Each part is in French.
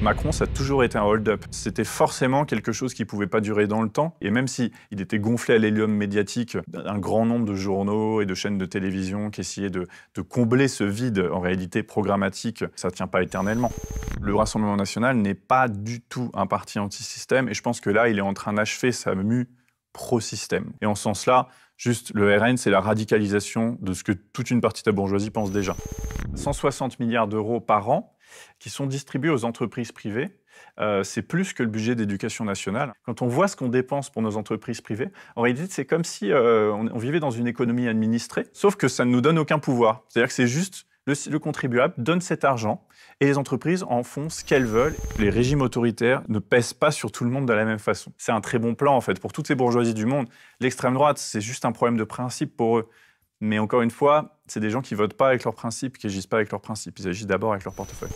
Macron, ça a toujours été un hold-up. C'était forcément quelque chose qui ne pouvait pas durer dans le temps. Et même s'il était gonflé à l'hélium médiatique d'un grand nombre de journaux et de chaînes de télévision qui essayaient de combler ce vide, en réalité programmatique, ça ne tient pas éternellement. Le Rassemblement national n'est pas du tout un parti anti-système. Et je pense que là, il est en train d'achever sa mue pro-système. Et en ce sens-là, juste le RN, c'est la radicalisation de ce que toute une partie de la bourgeoisie pense déjà. 160 milliards d'euros par an qui sont distribués aux entreprises privées, c'est plus que le budget d'éducation nationale. Quand on voit ce qu'on dépense pour nos entreprises privées, en réalité, c'est comme si on vivait dans une économie administrée, sauf que ça ne nous donne aucun pouvoir. C'est-à-dire que c'est juste le contribuable donne cet argent et les entreprises en font ce qu'elles veulent. Les régimes autoritaires ne pèsent pas sur tout le monde de la même façon. C'est un très bon plan, en fait, pour toutes ces bourgeoisies du monde. L'extrême droite, c'est juste un problème de principe pour eux. Mais encore une fois, c'est des gens qui ne votent pas avec leurs principes, qui n'agissent pas avec leurs principes. Ils agissent d'abord avec leur portefeuille.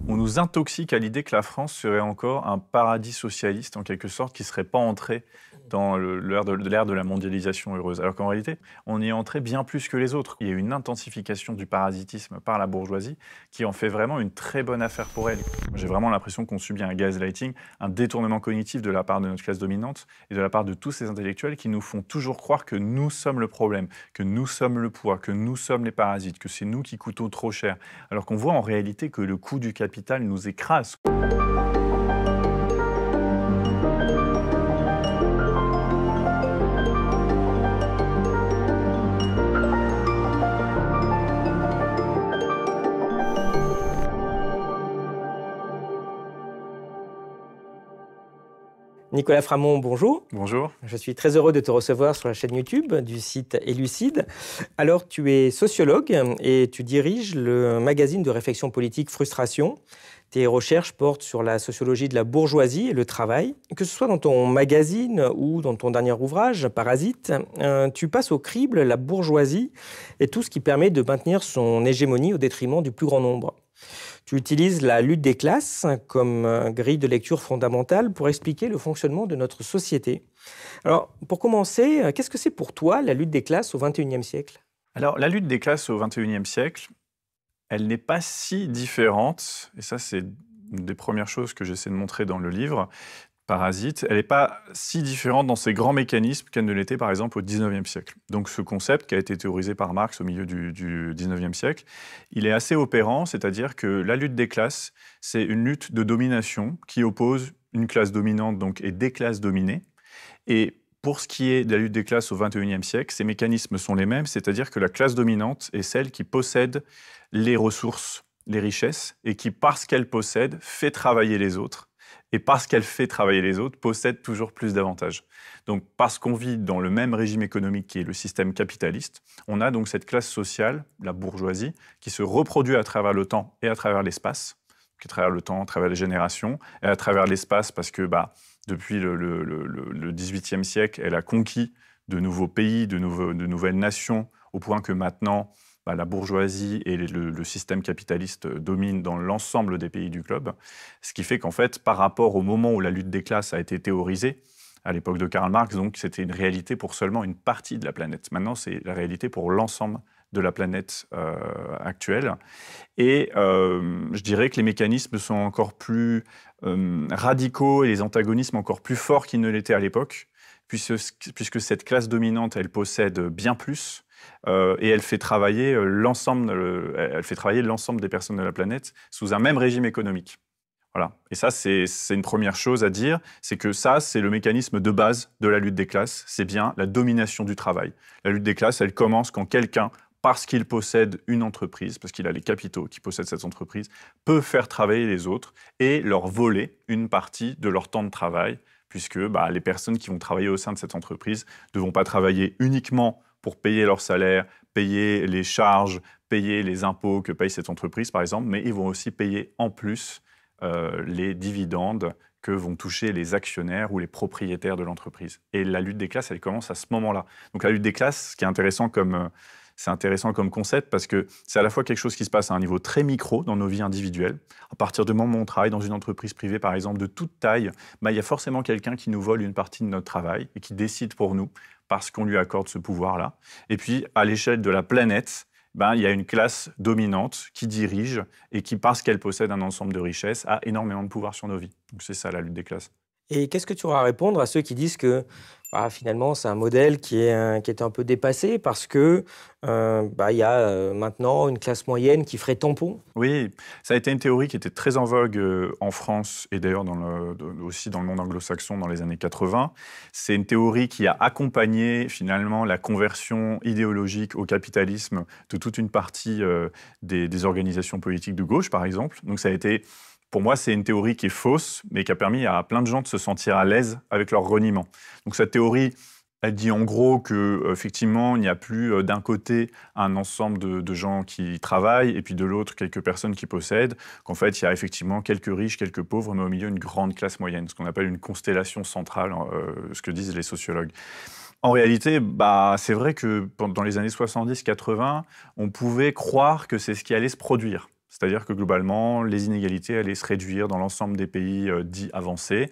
On nous intoxique à l'idée que la France serait encore un paradis socialiste, en quelque sorte, qui ne serait pas entré dans l'ère de la mondialisation heureuse. Alors qu'en réalité, on y est entré bien plus que les autres. Il y a une intensification du parasitisme par la bourgeoisie qui en fait vraiment une très bonne affaire pour elle. J'ai vraiment l'impression qu'on subit un gaslighting, un détournement cognitif de la part de notre classe dominante et de la part de tous ces intellectuels qui nous font toujours croire que nous sommes le problème, que nous sommes le poids, que nous sommes les parasites, que c'est nous qui coûtons trop cher. Alors qu'on voit en réalité que le coût du capital nous écrase. Nicolas Framont, bonjour. Bonjour. Je suis très heureux de te recevoir sur la chaîne YouTube du site Élucide. Alors, tu es sociologue et tu diriges le magazine de réflexion politique Frustration. Tes recherches portent sur la sociologie de la bourgeoisie et le travail. Que ce soit dans ton magazine ou dans ton dernier ouvrage, Parasite, tu passes au crible la bourgeoisie et tout ce qui permet de maintenir son hégémonie au détriment du plus grand nombre. Tu utilises la lutte des classes comme grille de lecture fondamentale pour expliquer le fonctionnement de notre société. Alors, pour commencer, qu'est-ce que c'est pour toi la lutte des classes au XXIe siècle ? Alors, la lutte des classes au XXIe siècle, elle n'est pas si différente, et ça c'est une des premières choses que j'essaie de montrer dans le livre, Parasite, elle n'est pas si différente dans ses grands mécanismes qu'elle ne l'était par exemple au XIXe siècle. Donc ce concept qui a été théorisé par Marx au milieu du XIXe siècle, il est assez opérant, c'est-à-dire que la lutte des classes, c'est une lutte de domination qui oppose une classe dominante donc, et des classes dominées. Et pour ce qui est de la lutte des classes au XXIe siècle, ces mécanismes sont les mêmes, c'est-à-dire que la classe dominante est celle qui possède les ressources, les richesses, et qui, parce qu'elle possède, fait travailler les autres. Et parce qu'elle fait travailler les autres, possède toujours plus d'avantages. Donc, parce qu'on vit dans le même régime économique qui est le système capitaliste, on a donc cette classe sociale, la bourgeoisie, qui se reproduit à travers le temps et à travers l'espace, à travers le temps, à travers les générations, et à travers l'espace, parce que depuis le XVIIIe siècle, elle a conquis de nouveaux pays, de nouvelles nations, au point que maintenant, la bourgeoisie et le système capitaliste dominent dans l'ensemble des pays du globe. Ce qui fait qu'en fait, par rapport au moment où la lutte des classes a été théorisée, à l'époque de Karl Marx, donc c'était une réalité pour seulement une partie de la planète. Maintenant, c'est la réalité pour l'ensemble de la planète actuelle. Et je dirais que les mécanismes sont encore plus radicaux et les antagonismes encore plus forts qu'ils ne l'étaient à l'époque, puisque cette classe dominante, elle possède bien plus, et elle fait travailler l'ensemble des personnes de la planète sous un même régime économique. Voilà. Et ça, c'est une première chose à dire, c'est que ça, c'est le mécanisme de base de la lutte des classes, c'est bien la domination du travail. La lutte des classes, elle commence quand quelqu'un, parce qu'il possède une entreprise, parce qu'il a les capitaux qui possèdent cette entreprise, peut faire travailler les autres et leur voler une partie de leur temps de travail, puisque les personnes qui vont travailler au sein de cette entreprise ne vont pas travailler uniquement pour payer leur salaire, payer les charges, payer les impôts que paye cette entreprise, par exemple, mais ils vont aussi payer en plus les dividendes que vont toucher les actionnaires ou les propriétaires de l'entreprise. Et la lutte des classes, elle commence à ce moment-là. Donc la lutte des classes, ce qui est intéressant comme concept, parce que c'est à la fois quelque chose qui se passe à un niveau très micro dans nos vies individuelles. À partir du moment où on travaille dans une entreprise privée, par exemple, de toute taille, il y a forcément quelqu'un qui nous vole une partie de notre travail et qui décide pour nous parce qu'on lui accorde ce pouvoir-là. Et puis, à l'échelle de la planète, ben, il y a une classe dominante qui dirige et qui, parce qu'elle possède un ensemble de richesses, a énormément de pouvoir sur nos vies. Donc c'est ça la lutte des classes. Et qu'est-ce que tu auras à répondre à ceux qui disent que finalement c'est un modèle qui est un peu dépassé parce que il y a maintenant une classe moyenne qui ferait tampon? Oui, ça a été une théorie qui était très en vogue en France et d'ailleurs aussi dans le monde anglo-saxon dans les années 80. C'est une théorie qui a accompagné finalement la conversion idéologique au capitalisme de toute une partie des organisations politiques de gauche, par exemple. Donc ça a été, pour moi, c'est une théorie qui est fausse, mais qui a permis à plein de gens de se sentir à l'aise avec leur reniement. Donc cette théorie, elle dit en gros que effectivement, il n'y a plus d'un côté un ensemble de gens qui travaillent et puis de l'autre quelques personnes qui possèdent, qu'en fait, il y a effectivement quelques riches, quelques pauvres, mais au milieu une grande classe moyenne, ce qu'on appelle une constellation centrale, ce que disent les sociologues. En réalité, c'est vrai que dans les années 70-80, on pouvait croire que c'est ce qui allait se produire. C'est-à-dire que globalement, les inégalités allaient se réduire dans l'ensemble des pays dits avancés,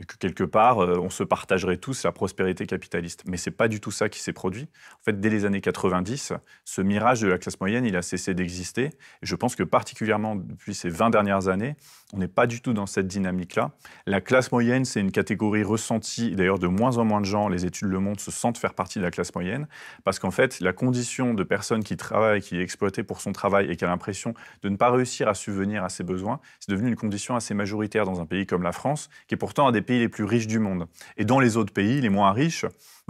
et que quelque part, on se partagerait tous la prospérité capitaliste. Mais ce n'est pas du tout ça qui s'est produit. En fait, dès les années 90, ce mirage de la classe moyenne, il a cessé d'exister. Et je pense que particulièrement depuis ces 20 dernières années, on n'est pas du tout dans cette dynamique-là. La classe moyenne, c'est une catégorie ressentie. D'ailleurs, de moins en moins de gens, les études le montrent, se sentent faire partie de la classe moyenne. Parce qu'en fait, la condition de personne qui travaille, qui est exploitée pour son travail et qui a l'impression de ne pas réussir à subvenir à ses besoins, c'est devenu une condition assez majoritaire dans un pays comme la France, qui est pourtant un des pays les plus riches du monde. Et dans les autres pays, les moins riches,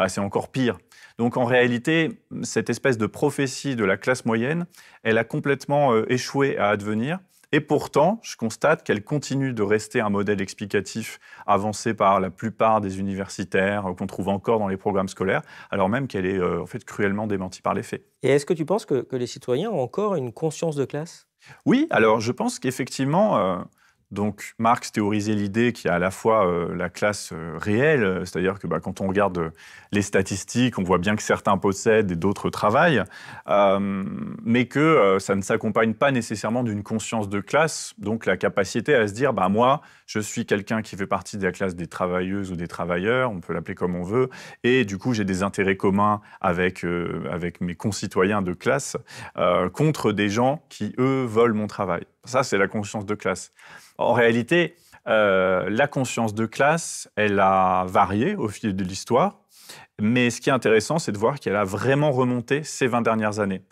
c'est encore pire. Donc en réalité, cette espèce de prophétie de la classe moyenne, elle a complètement échoué à advenir. Et pourtant, je constate qu'elle continue de rester un modèle explicatif avancé par la plupart des universitaires, qu'on trouve encore dans les programmes scolaires, alors même qu'elle est en fait cruellement démentie par les faits. Et est-ce que tu penses que les citoyens ont encore une conscience de classe? Oui, alors je pense qu'effectivement, donc Marx théorisait l'idée qu'il y a à la fois la classe réelle, c'est-à-dire que quand on regarde les statistiques, on voit bien que certains possèdent et d'autres travaillent, mais que ça ne s'accompagne pas nécessairement d'une conscience de classe, donc la capacité à se dire moi, je suis quelqu'un qui fait partie de la classe des travailleuses ou des travailleurs, on peut l'appeler comme on veut, et du coup j'ai des intérêts communs avec mes concitoyens de classe contre des gens qui, eux, volent mon travail. Ça, c'est la conscience de classe. En réalité, la conscience de classe, elle a varié au fil de l'histoire, mais ce qui est intéressant, c'est de voir qu'elle a vraiment remonté ces 20 dernières années.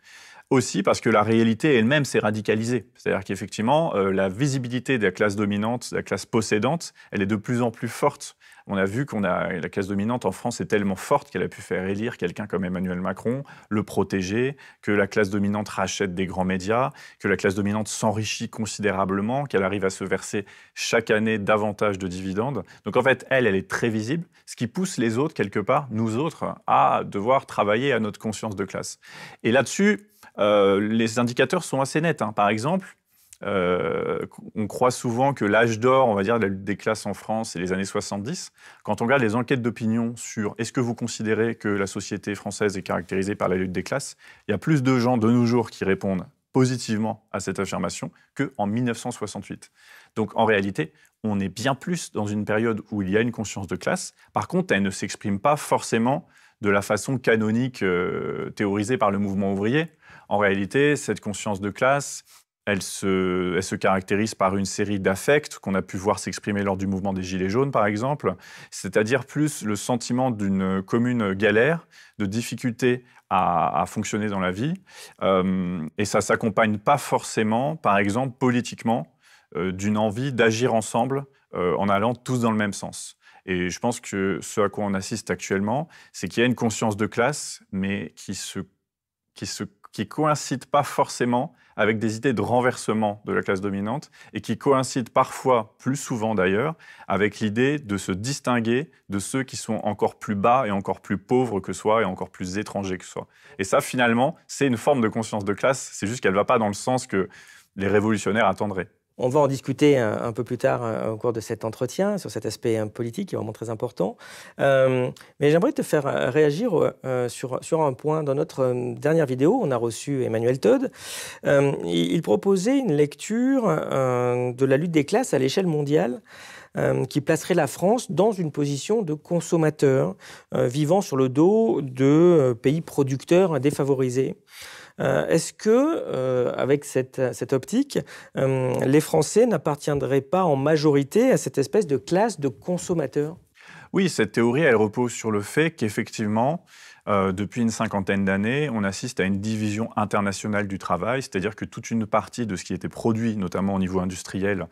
Aussi parce que la réalité elle-même s'est radicalisée. C'est-à-dire qu'effectivement, la visibilité de la classe dominante, de la classe possédante, elle est de plus en plus forte. On a vu la classe dominante en France est tellement forte qu'elle a pu faire élire quelqu'un comme Emmanuel Macron, le protéger, que la classe dominante rachète des grands médias, que la classe dominante s'enrichit considérablement, qu'elle arrive à se verser chaque année davantage de dividendes. Donc en fait, elle est très visible, ce qui pousse les autres, quelque part, nous autres, à devoir travailler à notre conscience de classe. Et là-dessus, les indicateurs sont assez nets. Par exemple, on croit souvent que l'âge d'or, on va dire, de la lutte des classes en France, c'est les années 70. Quand on regarde les enquêtes d'opinion sur est-ce que vous considérez que la société française est caractérisée par la lutte des classes, il y a plus de gens de nos jours qui répondent positivement à cette affirmation qu'en 1968. Donc en réalité, on est bien plus dans une période où il y a une conscience de classe. Par contre, elle ne s'exprime pas forcément de la façon canonique théorisée par le mouvement ouvrier. En réalité, cette conscience de classe, elle se caractérise par une série d'affects qu'on a pu voir s'exprimer lors du mouvement des Gilets jaunes, par exemple, c'est-à-dire plus le sentiment d'une commune galère, de difficulté à fonctionner dans la vie. Et ça ne s'accompagne pas forcément, par exemple, politiquement, d'une envie d'agir ensemble en allant tous dans le même sens. Et je pense que ce à quoi on assiste actuellement, c'est qu'il y a une conscience de classe, mais qui coïncide pas forcément avec des idées de renversement de la classe dominante et qui coïncide parfois, plus souvent d'ailleurs, avec l'idée de se distinguer de ceux qui sont encore plus bas et encore plus pauvres que soi et encore plus étrangers que soi. Et ça, finalement, c'est une forme de conscience de classe, c'est juste qu'elle ne va pas dans le sens que les révolutionnaires attendraient. On va en discuter un peu plus tard au cours de cet entretien, sur cet aspect politique qui est vraiment très important. Mais j'aimerais te faire réagir sur un point. Dans notre dernière vidéo, on a reçu Emmanuel Todd. Il proposait une lecture de la lutte des classes à l'échelle mondiale qui placerait la France dans une position de consommateur, vivant sur le dos de pays producteurs défavorisés. Est-ce que, avec cette optique, les Français n'appartiendraient pas en majorité à cette espèce de classe de consommateurs? Oui, cette théorie, elle repose sur le fait qu'effectivement, depuis une cinquantaine d'années, on assiste à une division internationale du travail, c'est-à-dire que toute une partie de ce qui était produit, notamment au niveau industriel,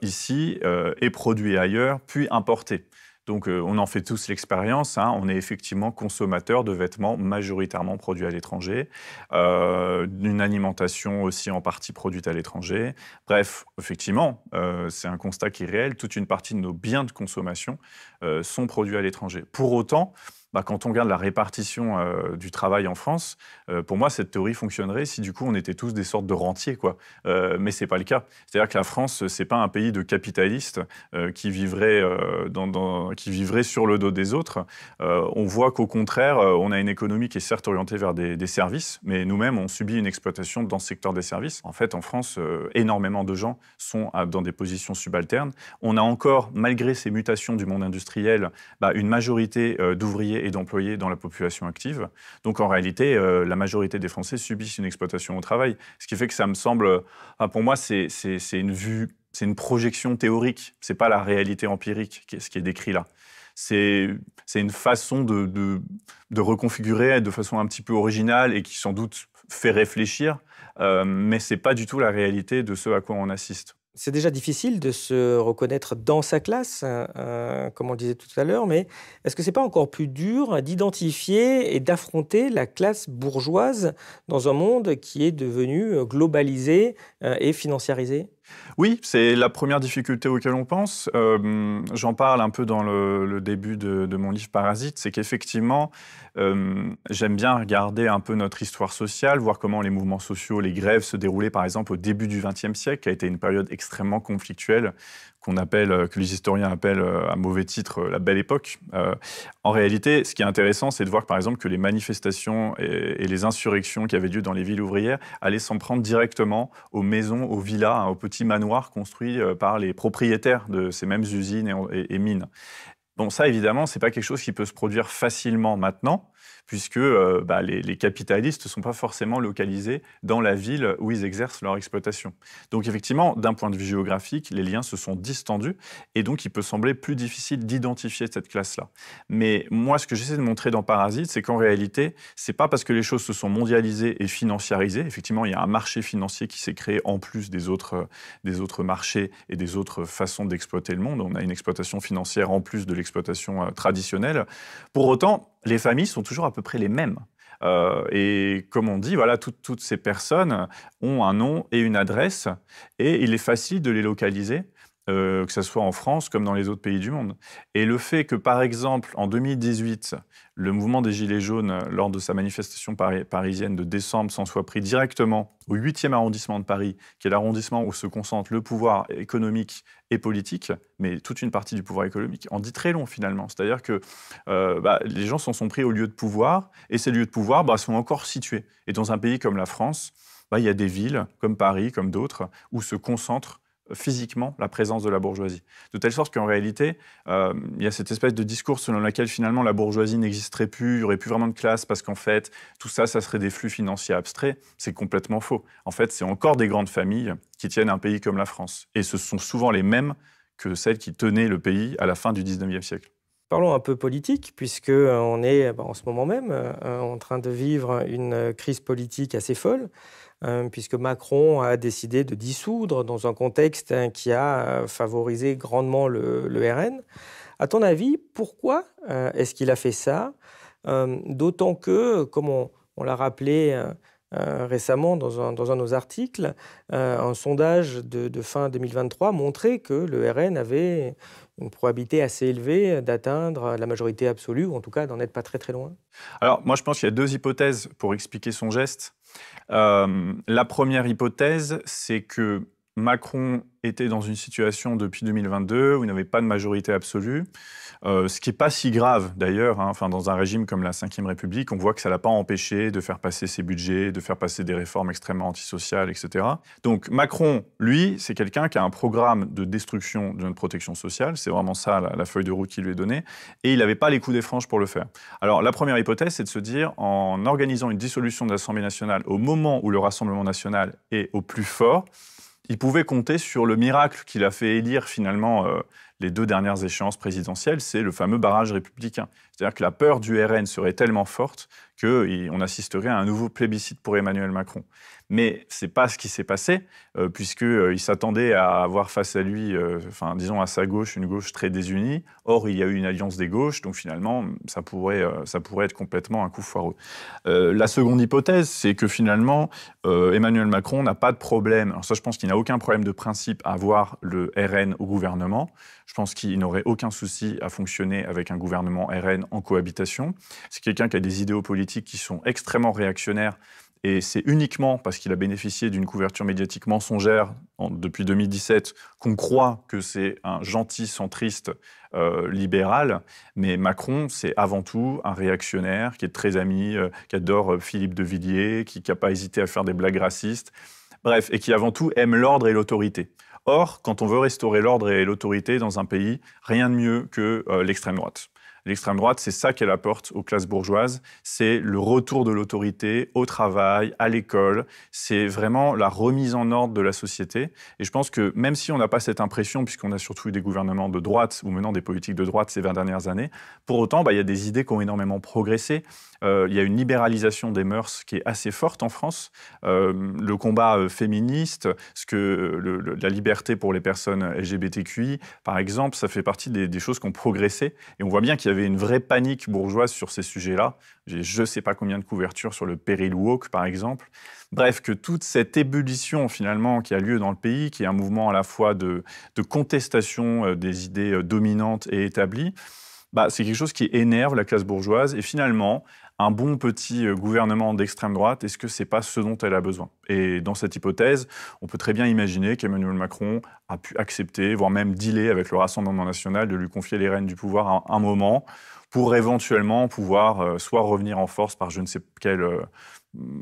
ici, est produit ailleurs, puis importé. Donc, on en fait tous l'expérience, hein, on est effectivement consommateur de vêtements majoritairement produits à l'étranger, d'une alimentation aussi en partie produite à l'étranger. Bref, effectivement, c'est un constat qui est réel, toute une partie de nos biens de consommation sont produits à l'étranger. Pour autant, quand on regarde la répartition du travail en France, pour moi, cette théorie fonctionnerait si du coup on était tous des sortes de rentiers, quoi. Mais c'est pas le cas. C'est-à-dire que la France, c'est pas un pays de capitalistes qui vivrait qui vivrait sur le dos des autres. On voit qu'au contraire, on a une économie qui est certes orientée vers des services, mais nous-mêmes, on subit une exploitation dans ce secteur des services. En fait, en France, énormément de gens sont dans des positions subalternes. On a encore, malgré ces mutations du monde industriel, une majorité d'ouvriers et d'employés dans la population active. Donc en réalité, la majorité des Français subissent une exploitation au travail. Ce qui fait que ça me semble, pour moi, c'est une vue, c'est une projection théorique. C'est pas la réalité empirique, ce qui est décrit là. C'est une façon de reconfigurer de façon un petit peu originale et qui sans doute fait réfléchir, mais c'est pas du tout la réalité de ce à quoi on assiste. C'est déjà difficile de se reconnaître dans sa classe, comme on le disait tout à l'heure, mais est-ce que c'est pas encore plus dur d'identifier et d'affronter la classe bourgeoise dans un monde qui est devenu globalisé et financiarisé? Oui, c'est la première difficulté auquel on pense. J'en parle un peu dans le début de mon livre Parasite, c'est qu'effectivement, j'aime bien regarder un peu notre histoire sociale, voir comment les mouvements sociaux, les grèves se déroulaient par exemple au début du XXe siècle, qui a été une période extrêmement conflictuelle, que les historiens appellent à mauvais titre la Belle Époque. En réalité, ce qui est intéressant, c'est de voir par exemple que les manifestations et les insurrections qui avaient lieu dans les villes ouvrières allaient s'en prendre directement aux maisons, aux villas, hein, aux petits manoirs construits par les propriétaires de ces mêmes usines et mines. Bon, ça, évidemment, c'est pas quelque chose qui peut se produire facilement maintenant, puisque les capitalistes ne sont pas forcément localisés dans la ville où ils exercent leur exploitation. Donc, effectivement, d'un point de vue géographique, les liens se sont distendus, et donc il peut sembler plus difficile d'identifier cette classe-là. Mais moi, ce que j'essaie de montrer dans Parasite, c'est qu'en réalité, c'est pas parce que les choses se sont mondialisées et financiarisées. Effectivement, il y a un marché financier qui s'est créé en plus des autres marchés et des autres façons d'exploiter le monde. On a une exploitation financière en plus de l'exploitation traditionnelle. Pour autant, les familles sont toujours à peu près les mêmes. Et comme on dit, voilà, toutes ces personnes ont un nom et une adresse, et il est facile de les localiser, que ce soit en France comme dans les autres pays du monde. Et le fait que, par exemple, en 2018, le mouvement des Gilets jaunes, lors de sa manifestation parisienne de décembre, s'en soit pris directement au 8e arrondissement de Paris, qui est l'arrondissement où se concentre le pouvoir économique et politique, mais toute une partie du pouvoir économique, en dit très long finalement. C'est-à-dire que les gens s'en sont pris aux lieux de pouvoir, et ces lieux de pouvoir sont encore situés. Et dans un pays comme la France, il y a des villes, comme Paris, comme d'autres, où se concentre physiquement la présence de la bourgeoisie. De telle sorte qu'en réalité, il y a cette espèce de discours selon lequel finalement la bourgeoisie n'existerait plus, il n'y aurait plus vraiment de classe parce qu'en fait, tout ça, ça serait des flux financiers abstraits. C'est complètement faux. En fait, c'est encore des grandes familles qui tiennent un pays comme la France. Et ce sont souvent les mêmes que celles qui tenaient le pays à la fin du 19e siècle. Parlons un peu politique, puisque on est en ce moment même en train de vivre une crise politique assez folle, puisque Macron a décidé de dissoudre dans un contexte qui a favorisé grandement le RN. À ton avis, pourquoi est-ce qu'il a fait ça? D'autant que, comme on l'a rappelé récemment dans un de nos articles, un sondage de fin 2023 montrait que le RN avait une probabilité assez élevée d'atteindre la majorité absolue, ou en tout cas d'en être pas très très loin. Alors, moi, je pense qu'il y a deux hypothèses pour expliquer son geste. La première hypothèse, c'est que Macron était dans une situation depuis 2022 où il n'avait pas de majorité absolue, ce qui n'est pas si grave d'ailleurs. Enfin, dans un régime comme la Ve République, on voit que ça ne l'a pas empêché de faire passer ses budgets, de faire passer des réformes extrêmement antisociales, etc. Donc Macron, lui, c'est quelqu'un qui a un programme de destruction de notre protection sociale, c'est vraiment ça la feuille de route qui lui est donnée, et il n'avait pas les coups des franges pour le faire. Alors la première hypothèse, c'est de se dire, en organisant une dissolution de l'Assemblée nationale au moment où le Rassemblement national est au plus fort, il pouvait compter sur le miracle qu'il a fait élire finalement les 2 dernières échéances présidentielles, c'est le fameux barrage républicain. C'est-à-dire que la peur du RN serait tellement forte qu'on assisterait à un nouveau plébiscite pour Emmanuel Macron. Mais ce n'est pas ce qui s'est passé, puisqu'il s'attendait à avoir face à lui, disons à sa gauche, une gauche très désunie. Or, il y a eu une alliance des gauches, donc finalement, ça pourrait être complètement un coup foireux. La seconde hypothèse, c'est que finalement, Emmanuel Macron n'a pas de problème. Alors ça, je pense qu'il n'a aucun problème de principe à avoir le RN au gouvernement. Je pense qu'il n'aurait aucun souci à fonctionner avec un gouvernement RN en cohabitation. C'est quelqu'un qui a des idéaux politiques qui sont extrêmement réactionnaires, et c'est uniquement parce qu'il a bénéficié d'une couverture médiatique mensongère depuis 2017 qu'on croit que c'est un gentil centriste libéral. Mais Macron, c'est avant tout un réactionnaire qui est très ami, qui adore Philippe de Villiers, qui n'a pas hésité à faire des blagues racistes, bref, et qui avant tout aime l'ordre et l'autorité. Or, quand on veut restaurer l'ordre et l'autorité dans un pays, rien de mieux que l'extrême droite. L'extrême droite, c'est ça qu'elle apporte aux classes bourgeoises, c'est le retour de l'autorité au travail, à l'école, c'est vraiment la remise en ordre de la société. Et je pense que même si on n'a pas cette impression, puisqu'on a surtout eu des gouvernements de droite ou menant des politiques de droite ces 20 dernières années, pour autant, il y a des idées qui ont énormément progressé. Il y a une libéralisation des mœurs qui est assez forte en France. Le combat féministe, la liberté pour les personnes LGBTQI, par exemple, ça fait partie des choses qui ont progressé. Et on voit bien qu'il y avait une vraie panique bourgeoise sur ces sujets-là. J'ai je ne sais pas combien de couvertures sur le péril woke, par exemple. Bref, que toute cette ébullition, finalement, qui a lieu dans le pays, qui est un mouvement à la fois de contestation des idées dominantes et établies, c'est quelque chose qui énerve la classe bourgeoise. Et finalement, un bon petit gouvernement d'extrême droite, est-ce que ce n'est pas ce dont elle a besoin? Et dans cette hypothèse, on peut très bien imaginer qu'Emmanuel Macron a pu accepter, voire même dealer avec le Rassemblement national, de lui confier les rênes du pouvoir à un moment, pour éventuellement pouvoir soit revenir en force par je ne sais quelle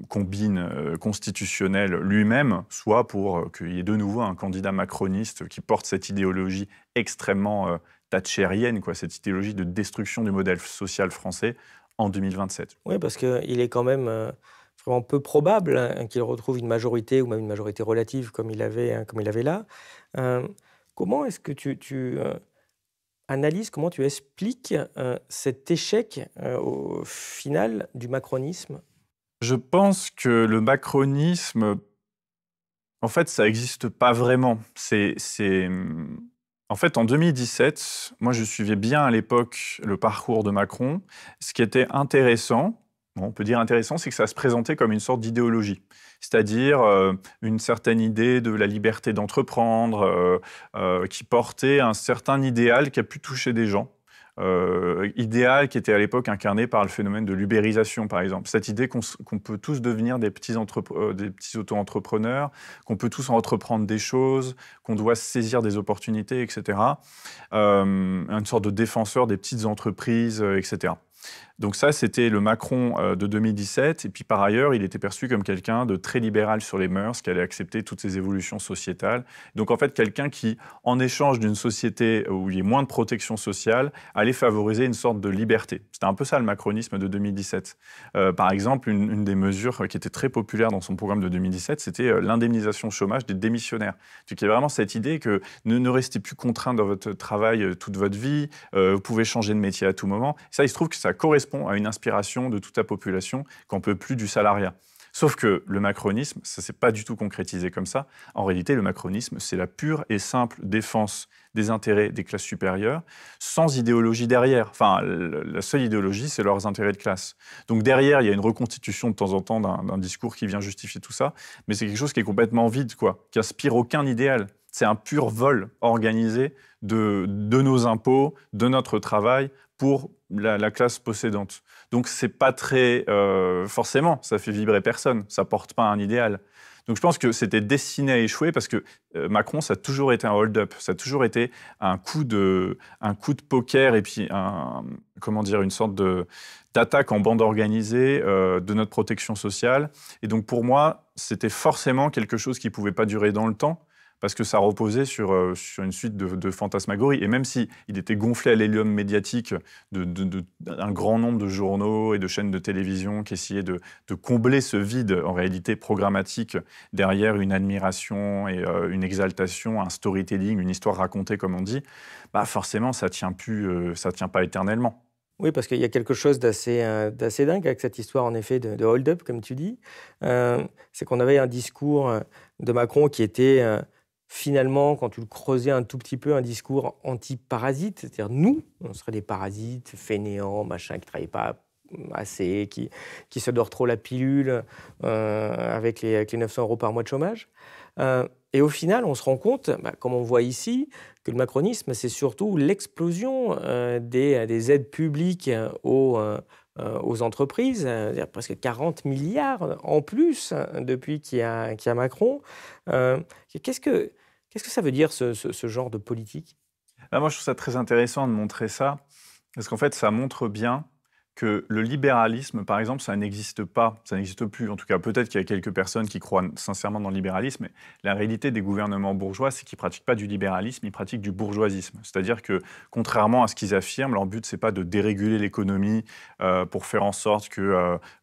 combine constitutionnelle lui-même, soit pour qu'il y ait de nouveau un candidat macroniste qui porte cette idéologie extrêmement thatchérienne, cette idéologie de destruction du modèle social français en 2027. Oui, parce qu'il est quand même vraiment peu probable qu'il retrouve une majorité, ou même une majorité relative comme il avait là. Comment est-ce que tu analyses, comment tu expliques cet échec au final du macronisme? Je pense que le macronisme, en fait, ça n'existe pas vraiment. En fait, en 2017, moi, je suivais bien à l'époque le parcours de Macron. Ce qui était intéressant, on peut dire intéressant, c'est que ça se présentait comme une sorte d'idéologie. C'est-à-dire une certaine idée de la liberté d'entreprendre, qui portait un certain idéal qui a pu toucher des gens. Idéal qui était à l'époque incarné par le phénomène de l'ubérisation, par exemple. Cette idée qu'on peut tous devenir des petits auto-entrepreneurs, qu'on peut tous entreprendre des choses, qu'on doit saisir des opportunités, etc. Une sorte de défenseur des petites entreprises, etc. Donc ça, c'était le Macron de 2017. Et puis par ailleurs, il était perçu comme quelqu'un de très libéral sur les mœurs, qui allait accepter toutes ces évolutions sociétales. Donc en fait, quelqu'un qui, en échange d'une société où il y ait moins de protection sociale, allait favoriser une sorte de liberté. C'était un peu ça le macronisme de 2017. Par exemple, une des mesures qui était très populaire dans son programme de 2017, c'était l'indemnisation chômage des démissionnaires. Donc il y a vraiment cette idée que ne restez plus contraint dans votre travail toute votre vie, vous pouvez changer de métier à tout moment. Et ça, il se trouve que ça correspond à une inspiration de toute la population qu'on ne peut plus du salariat. Sauf que le macronisme, ça ne s'est pas du tout concrétisé comme ça. En réalité, le macronisme, c'est la pure et simple défense des intérêts des classes supérieures, sans idéologie derrière. Enfin, la seule idéologie, c'est leurs intérêts de classe. Donc derrière, il y a une reconstitution de temps en temps d'un discours qui vient justifier tout ça, mais c'est quelque chose qui est complètement vide, qui n'inspire aucun idéal. C'est un pur vol organisé de nos impôts, de notre travail, pour la classe possédante. Donc c'est pas très... forcément, ça fait vibrer personne, ça porte pas un idéal. Donc je pense que c'était destiné à échouer parce que Macron, ça a toujours été un hold-up, ça a toujours été un coup de poker et puis une sorte d'attaque en bande organisée de notre protection sociale. Et donc pour moi, c'était forcément quelque chose qui ne pouvait pas durer dans le temps, parce que ça reposait sur une suite de fantasmagories. Et même s'il était gonflé à l'hélium médiatique d'un grand nombre de journaux et de chaînes de télévision qui essayaient de combler ce vide, en réalité programmatique, derrière une admiration et une exaltation, un storytelling, une histoire racontée, comme on dit, bah forcément, ça tient pas éternellement. Oui, parce qu'il y a quelque chose d'assez dingue avec cette histoire, en effet, de hold-up, comme tu dis. C'est qu'on avait un discours de Macron qui était finalement, quand tu le creusais un tout petit peu, un discours anti-parasite. C'est-à-dire, nous, on serait des parasites, fainéants, machin, qui ne travaillent pas assez, qui se dort trop la pilule avec les 900 € par mois de chômage. Et au final, on se rend compte, comme on voit ici, que le macronisme, c'est surtout l'explosion des aides publiques aux entreprises, presque 40 milliards en plus depuis qu'il y a Macron. Qu'est-ce que ça veut dire, ce genre de politique? Moi, je trouve ça très intéressant de montrer ça, parce qu'en fait, ça montre bien que le libéralisme, par exemple, ça n'existe pas, ça n'existe plus. En tout cas, peut-être qu'il y a quelques personnes qui croient sincèrement dans le libéralisme, mais la réalité des gouvernements bourgeois, c'est qu'ils ne pratiquent pas du libéralisme, ils pratiquent du bourgeoisisme. C'est-à-dire que, contrairement à ce qu'ils affirment, leur but, c'est pas de déréguler l'économie pour faire en sorte qu'il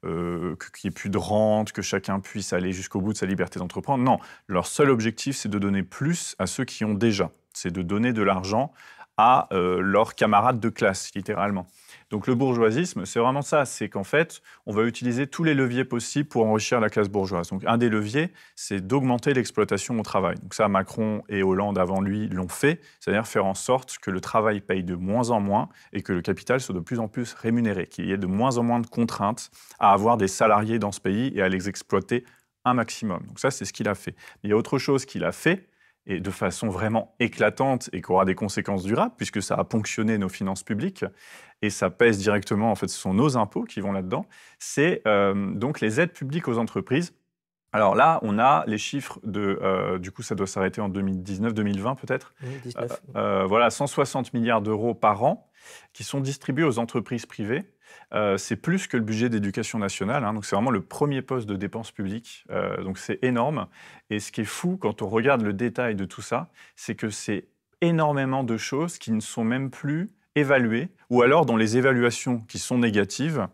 n'y ait plus de rente, que chacun puisse aller jusqu'au bout de sa liberté d'entreprendre. Non, leur seul objectif, c'est de donner plus à ceux qui ont déjà. C'est de donner de l'argent à leurs camarades de classe, littéralement. Donc le bourgeoisisme, c'est vraiment ça, c'est qu'en fait, on va utiliser tous les leviers possibles pour enrichir la classe bourgeoise. Donc un des leviers, c'est d'augmenter l'exploitation au travail. Donc ça, Macron et Hollande avant lui l'ont fait, c'est-à-dire faire en sorte que le travail paye de moins en moins et que le capital soit de plus en plus rémunéré, qu'il y ait de moins en moins de contraintes à avoir des salariés dans ce pays et à les exploiter un maximum. Donc ça, c'est ce qu'il a fait. Mais il y a autre chose qu'il a fait, et de façon vraiment éclatante et qui aura des conséquences durables, puisque ça a ponctionné nos finances publiques, et ça pèse directement, en fait, ce sont nos impôts qui vont là-dedans, c'est donc les aides publiques aux entreprises. Alors là, on a les chiffres du coup, ça doit s'arrêter en 2019-2020 peut-être. Oui, 19. Voilà, 160 milliards d'euros par an qui sont distribués aux entreprises privées. C'est plus que le budget d'éducation nationale, hein, donc c'est vraiment le premier poste de dépenses publiques, donc c'est énorme. Et ce qui est fou quand on regarde le détail de tout ça, c'est que c'est énormément de choses qui ne sont même plus évaluées, ou alors dont les évaluations qui sont négatives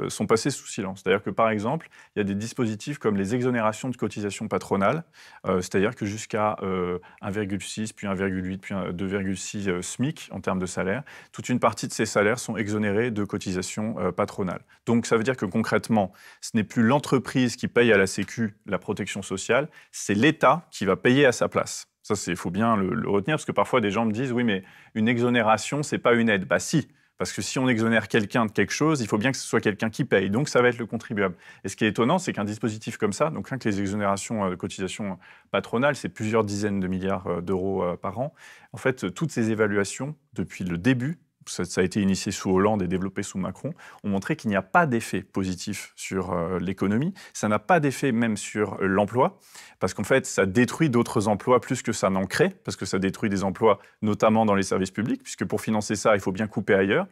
sont passées sous silence. C'est-à-dire que, par exemple, il y a des dispositifs comme les exonérations de cotisations patronales, c'est-à-dire que jusqu'à 1,6, puis 1,8, puis 2,6 SMIC en termes de salaire, toute une partie de ces salaires sont exonérés de cotisations patronales. Donc ça veut dire que concrètement, ce n'est plus l'entreprise qui paye à la Sécu la protection sociale, c'est l'État qui va payer à sa place. Ça, il faut bien le retenir, parce que parfois des gens me disent « oui, mais une exonération, c'est pas une aide ». Bah si, parce que si on exonère quelqu'un de quelque chose, il faut bien que ce soit quelqu'un qui paye, donc ça va être le contribuable. Et ce qui est étonnant, c'est qu'un dispositif comme ça, donc rien que les exonérations de cotisations patronales, c'est plusieurs dizaines de milliards d'euros par an. En fait, toutes ces évaluations, depuis le début, ça a été initié sous Hollande et développé sous Macron, ont montré qu'il n'y a pas d'effet positif sur l'économie. Ça n'a pas d'effet même sur l'emploi, parce qu'en fait, ça détruit d'autres emplois plus que ça n'en crée, parce que ça détruit des emplois, notamment dans les services publics, puisque pour financer ça, il faut bien couper ailleurs.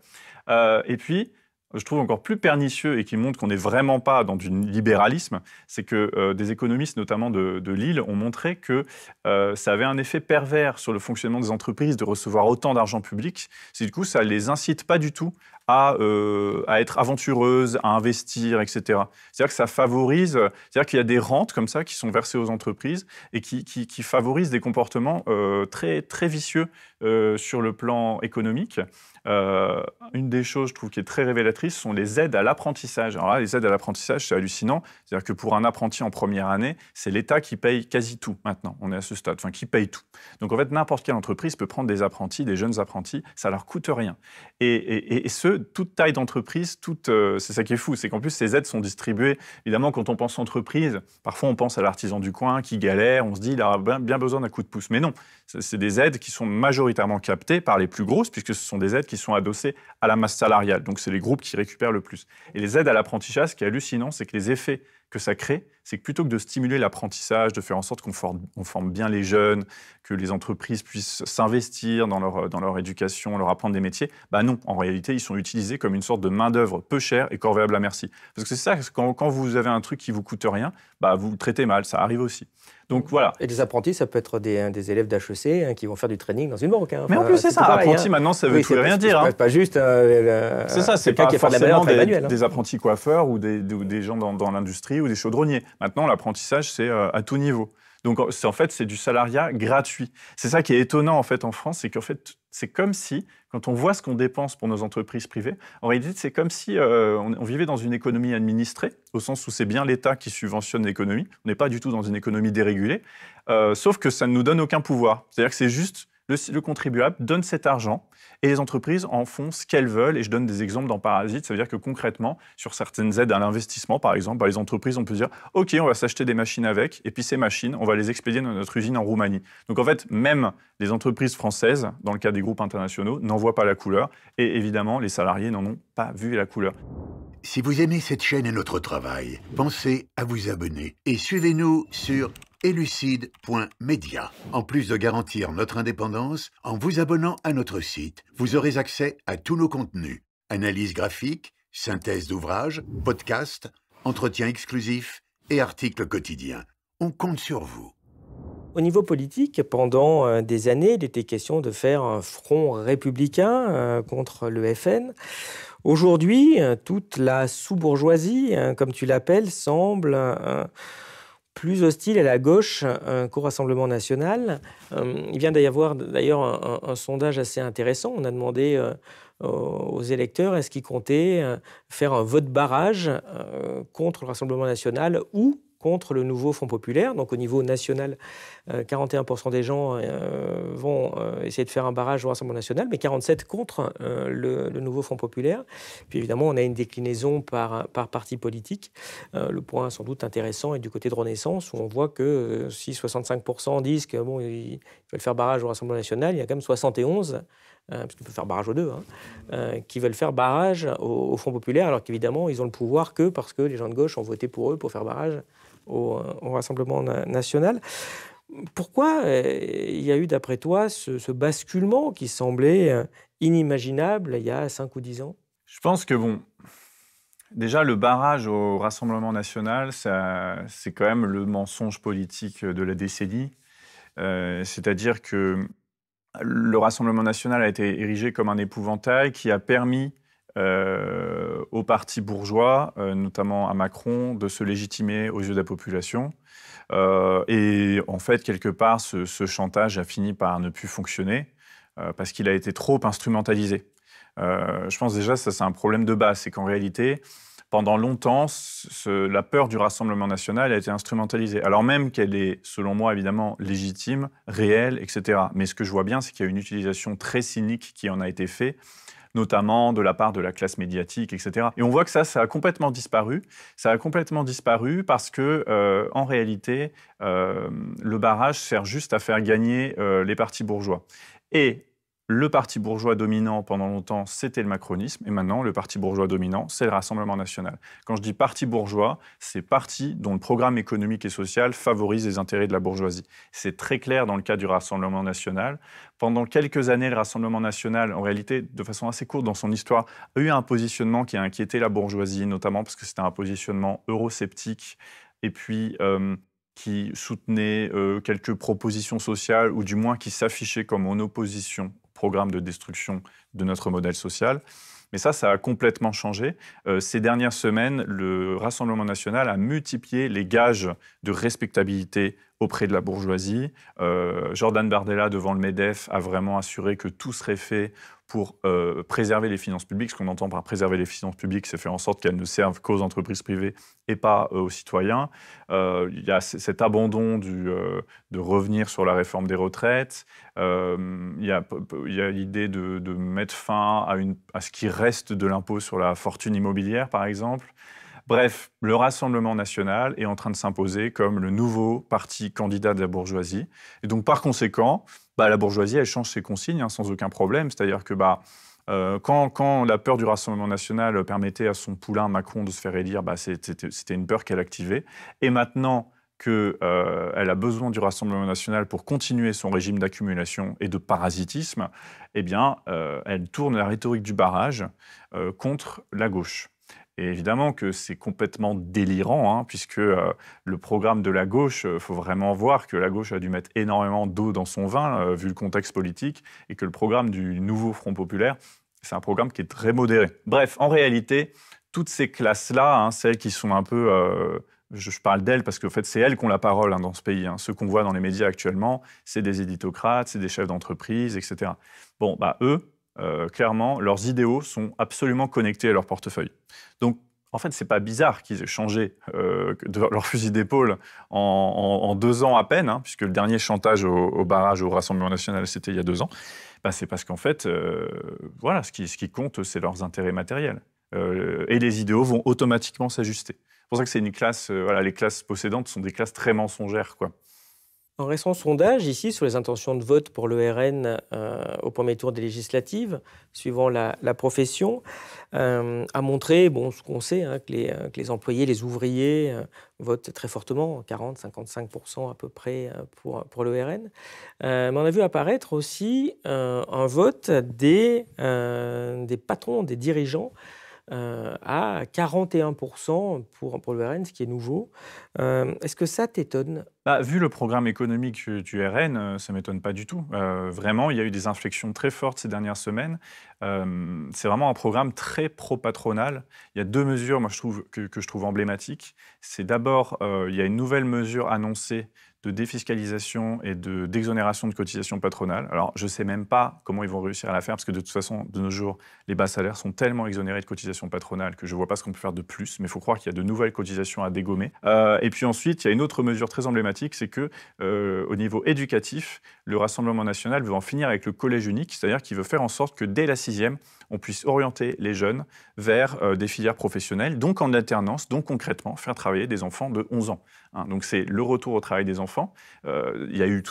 Et puis, je trouve encore plus pernicieux et qui montre qu'on n'est vraiment pas dans du libéralisme, c'est que des économistes, notamment de Lille, ont montré que ça avait un effet pervers sur le fonctionnement des entreprises de recevoir autant d'argent public. C'est du coup, ça ne les incite pas du tout à être aventureuses, à investir, etc. C'est-à-dire que ça favorise, c'est-à-dire qu'il y a des rentes comme ça qui sont versées aux entreprises et qui favorisent des comportements très, très vicieux sur le plan économique. Une des choses, je trouve, qui est très révélatrice, sont les aides à l'apprentissage. Alors là, les aides à l'apprentissage, c'est hallucinant. C'est-à-dire que pour un apprenti en première année, c'est l'État qui paye quasi tout maintenant. On est à ce stade, enfin, qui paye tout. Donc en fait, n'importe quelle entreprise peut prendre des apprentis, des jeunes apprentis, ça leur coûte rien. Et toute taille d'entreprise, c'est ça qui est fou, c'est qu'en plus, ces aides sont distribuées. Évidemment, quand on pense entreprise, parfois on pense à l'artisan du coin qui galère, on se dit, il a bien besoin d'un coup de pouce. Mais non, c'est des aides qui sont majoritairement captées par les plus grosses, puisque ce sont des aides qui sont adossées à la masse salariale. Donc c'est les groupes qui récupèrent le plus. Et les aides à l'apprentissage, ce qui est hallucinant, c'est que les effets que ça crée c'est que plutôt que de stimuler l'apprentissage, de faire en sorte qu'on forme bien les jeunes, que les entreprises puissent s'investir dans leur éducation, leur apprendre des métiers, bah non, en réalité, ils sont utilisés comme une sorte de main-d'œuvre peu chère et corvéable à merci. Parce que c'est ça, quand vous avez un truc qui vous coûte rien, bah vous le traitez mal, ça arrive aussi. Donc voilà. Et des apprentis, ça peut être des élèves d'HEC qui vont faire du training dans une banque. Mais en plus, c'est ça. Pareil, apprenti, maintenant, ça veut tout et rien dire. C'est pas juste c'est ça, c'est pas qui fait de la forcément manuelle. des apprentis coiffeurs ou des gens dans l'industrie ou des chaudronniers. Maintenant, l'apprentissage, c'est à tout niveau. Donc, en fait, c'est du salariat gratuit. C'est ça qui est étonnant, en fait, en France, c'est qu'en fait, c'est comme si, quand on voit ce qu'on dépense pour nos entreprises privées, en réalité, c'est comme si on vivait dans une économie administrée, au sens où c'est bien l'État qui subventionne l'économie. On n'est pas du tout dans une économie dérégulée, sauf que ça ne nous donne aucun pouvoir. C'est-à-dire que c'est juste le contribuable donne cet argent et les entreprises en font ce qu'elles veulent. Et je donne des exemples dans Parasite. Ça veut dire que concrètement, sur certaines aides à l'investissement, par exemple, les entreprises, on peut dire « Ok, on va s'acheter des machines avec, et puis ces machines, on va les expédier dans notre usine en Roumanie. » Donc en fait, même les entreprises françaises, dans le cas des groupes internationaux, n'en voient pas la couleur. Et évidemment, les salariés n'en ont pas vu la couleur. Si vous aimez cette chaîne et notre travail, pensez à vous abonner et suivez-nous sur elucide.media. En plus de garantir notre indépendance, en vous abonnant à notre site, vous aurez accès à tous nos contenus, analyses graphiques, synthèse d'ouvrages, podcasts, entretiens exclusifs et articles quotidiens. On compte sur vous. Au niveau politique, pendant des années, il était question de faire un front républicain contre le FN. Aujourd'hui, toute la sous-bourgeoisie, comme tu l'appelles, semble plus hostile à la gauche qu'au Rassemblement national. Il vient d'y avoir d'ailleurs un sondage assez intéressant. On a demandé aux électeurs est-ce qu'ils comptaient faire un vote barrage contre le Rassemblement national ou contre le nouveau Front populaire. Donc au niveau national, 41% des gens vont essayer de faire un barrage au Rassemblement national, mais 47% contre le nouveau Front populaire. Puis évidemment, on a une déclinaison par parti politique. Le point sans doute intéressant est du côté de Renaissance, où on voit que si 65% disent que bon, ils veulent faire barrage au Rassemblement national, il y a quand même 71%. Parce qu'on peut faire barrage aux deux, qui veulent faire barrage au Front populaire, alors qu'évidemment, ils ont le pouvoir que parce que les gens de gauche ont voté pour eux pour faire barrage au Rassemblement national. Pourquoi il y a eu, d'après toi, ce basculement qui semblait inimaginable il y a 5 ou 10 ans? Je pense que, déjà, le barrage au Rassemblement national, c'est quand même le mensonge politique de la décennie. C'est-à-dire que le Rassemblement national a été érigé comme un épouvantail qui a permis aux partis bourgeois, notamment à Macron, de se légitimer aux yeux de la population. Et en fait, quelque part, ce chantage a fini par ne plus fonctionner parce qu'il a été trop instrumentalisé. Je pense déjà que ça, c'est un problème de base. C'est qu'en réalité, pendant longtemps, la peur du Rassemblement national a été instrumentalisée. Alors même qu'elle est, selon moi, évidemment, légitime, réelle, etc. Mais ce que je vois bien, c'est qu'il y a une utilisation très cynique qui en a été faite, notamment de la part de la classe médiatique, etc. Et on voit que ça a complètement disparu. Ça a complètement disparu parce que, en réalité, le barrage sert juste à faire gagner les partis bourgeois. Et le parti bourgeois dominant pendant longtemps, c'était le macronisme, et maintenant, le parti bourgeois dominant, c'est le Rassemblement national. Quand je dis parti bourgeois, c'est parti dont le programme économique et social favorise les intérêts de la bourgeoisie. C'est très clair dans le cas du Rassemblement national. Pendant quelques années, le Rassemblement national, en réalité, de façon assez courte dans son histoire, a eu un positionnement qui a inquiété la bourgeoisie, notamment parce que c'était un positionnement eurosceptique, et puis qui soutenait quelques propositions sociales, ou du moins qui s'affichait comme en opposition programme de destruction de notre modèle social. Mais ça a complètement changé. Ces dernières semaines, le Rassemblement national a multiplié les gages de respectabilité auprès de la bourgeoisie. Jordan Bardella, devant le MEDEF, a vraiment assuré que tout serait fait pour préserver les finances publiques. Ce qu'on entend par préserver les finances publiques, c'est faire en sorte qu'elles ne servent qu'aux entreprises privées et pas aux citoyens. Il y a cet abandon de revenir sur la réforme des retraites. Il y a l'idée de mettre fin à ce qui reste de l'impôt sur la fortune immobilière, par exemple. Bref, le Rassemblement national est en train de s'imposer comme le nouveau parti candidat de la bourgeoisie. Et donc, par conséquent, la bourgeoisie, elle change ses consignes sans aucun problème. C'est-à-dire que Quand la peur du Rassemblement national permettait à son poulain Macron de se faire élire, c'était une peur qu'elle activait. Et maintenant qu'elle a besoin du Rassemblement national pour continuer son régime d'accumulation et de parasitisme, eh bien, elle tourne la rhétorique du barrage contre la gauche. Et évidemment que c'est complètement délirant, puisque le programme de la gauche, il faut vraiment voir que la gauche a dû mettre énormément d'eau dans son vin, vu le contexte politique, et que le programme du nouveau Front populaire, c'est un programme qui est très modéré. Bref, en réalité, toutes ces classes-là, celles qui sont un peu... je parle d'elles parce qu'en fait, c'est elles qui ont la parole dans ce pays. Ceux qu'on voit dans les médias actuellement, c'est des éditocrates, c'est des chefs d'entreprise, etc. Bon, eux... clairement, leurs idéaux sont absolument connectés à leur portefeuille. Donc, en fait, c'est pas bizarre qu'ils aient changé leur fusil d'épaule en 2 ans à peine, puisque le dernier chantage au barrage au Rassemblement national, c'était il y a 2 ans. C'est parce qu'en fait, voilà, ce qui compte, c'est leurs intérêts matériels. Et les idéaux vont automatiquement s'ajuster. C'est pour ça que c'est une classe, les classes possédantes sont des classes très mensongères, quoi. Un récent sondage ici sur les intentions de vote pour le RN au premier tour des législatives, suivant la profession, a montré ce qu'on sait, que les employés, les ouvriers votent très fortement, 40-55% à peu près pour le RN. Mais on a vu apparaître aussi un vote des patrons, des dirigeants, à 41% pour le RN, ce qui est nouveau. Est-ce que ça t'étonne ? Vu le programme économique du RN, ça ne m'étonne pas du tout. Vraiment, il y a eu des inflexions très fortes ces dernières semaines. C'est vraiment un programme très pro-patronal. Il y a 2 mesures, moi, que je trouve emblématiques. C'est d'abord, il y a une nouvelle mesure annoncée de défiscalisation et d'exonération de cotisations patronales. Alors, je ne sais même pas comment ils vont réussir à la faire, parce que de toute façon, de nos jours, les bas salaires sont tellement exonérés de cotisations patronales que je ne vois pas ce qu'on peut faire de plus, mais il faut croire qu'il y a de nouvelles cotisations à dégommer. Et puis ensuite, il y a une autre mesure très emblématique, c'est que au niveau éducatif, le Rassemblement national veut en finir avec le collège unique, c'est-à-dire qu'il veut faire en sorte que dès la 6e, on puisse orienter les jeunes vers des filières professionnelles, donc en alternance, donc concrètement, faire travailler des enfants de 11 ans. Donc c'est le retour au travail des enfants. Il y a eu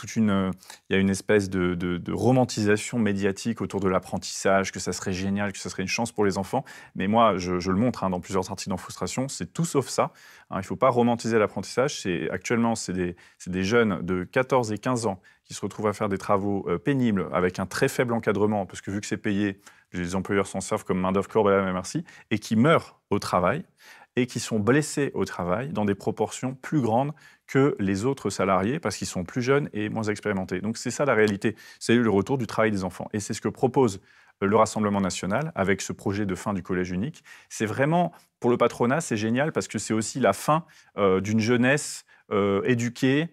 une espèce de romantisation médiatique autour de l'apprentissage, que ça serait génial, que ça serait une chance pour les enfants. Mais moi, je le montre dans plusieurs articles dans Frustration, c'est tout sauf ça. Il ne faut pas romantiser l'apprentissage. Actuellement, c'est des jeunes de 14 et 15 ans qui se retrouvent à faire des travaux pénibles avec un très faible encadrement, parce que vu que c'est payé, les employeurs s'en servent comme main-d'œuvre corps à la merci, et qui meurent au travail et qui sont blessés au travail dans des proportions plus grandes que les autres salariés parce qu'ils sont plus jeunes et moins expérimentés. Donc c'est ça la réalité, c'est le retour du travail des enfants. Et c'est ce que propose le Rassemblement national avec ce projet de fin du collège unique. C'est vraiment, pour le patronat, c'est génial parce que c'est aussi la fin d'une jeunesse éduquée,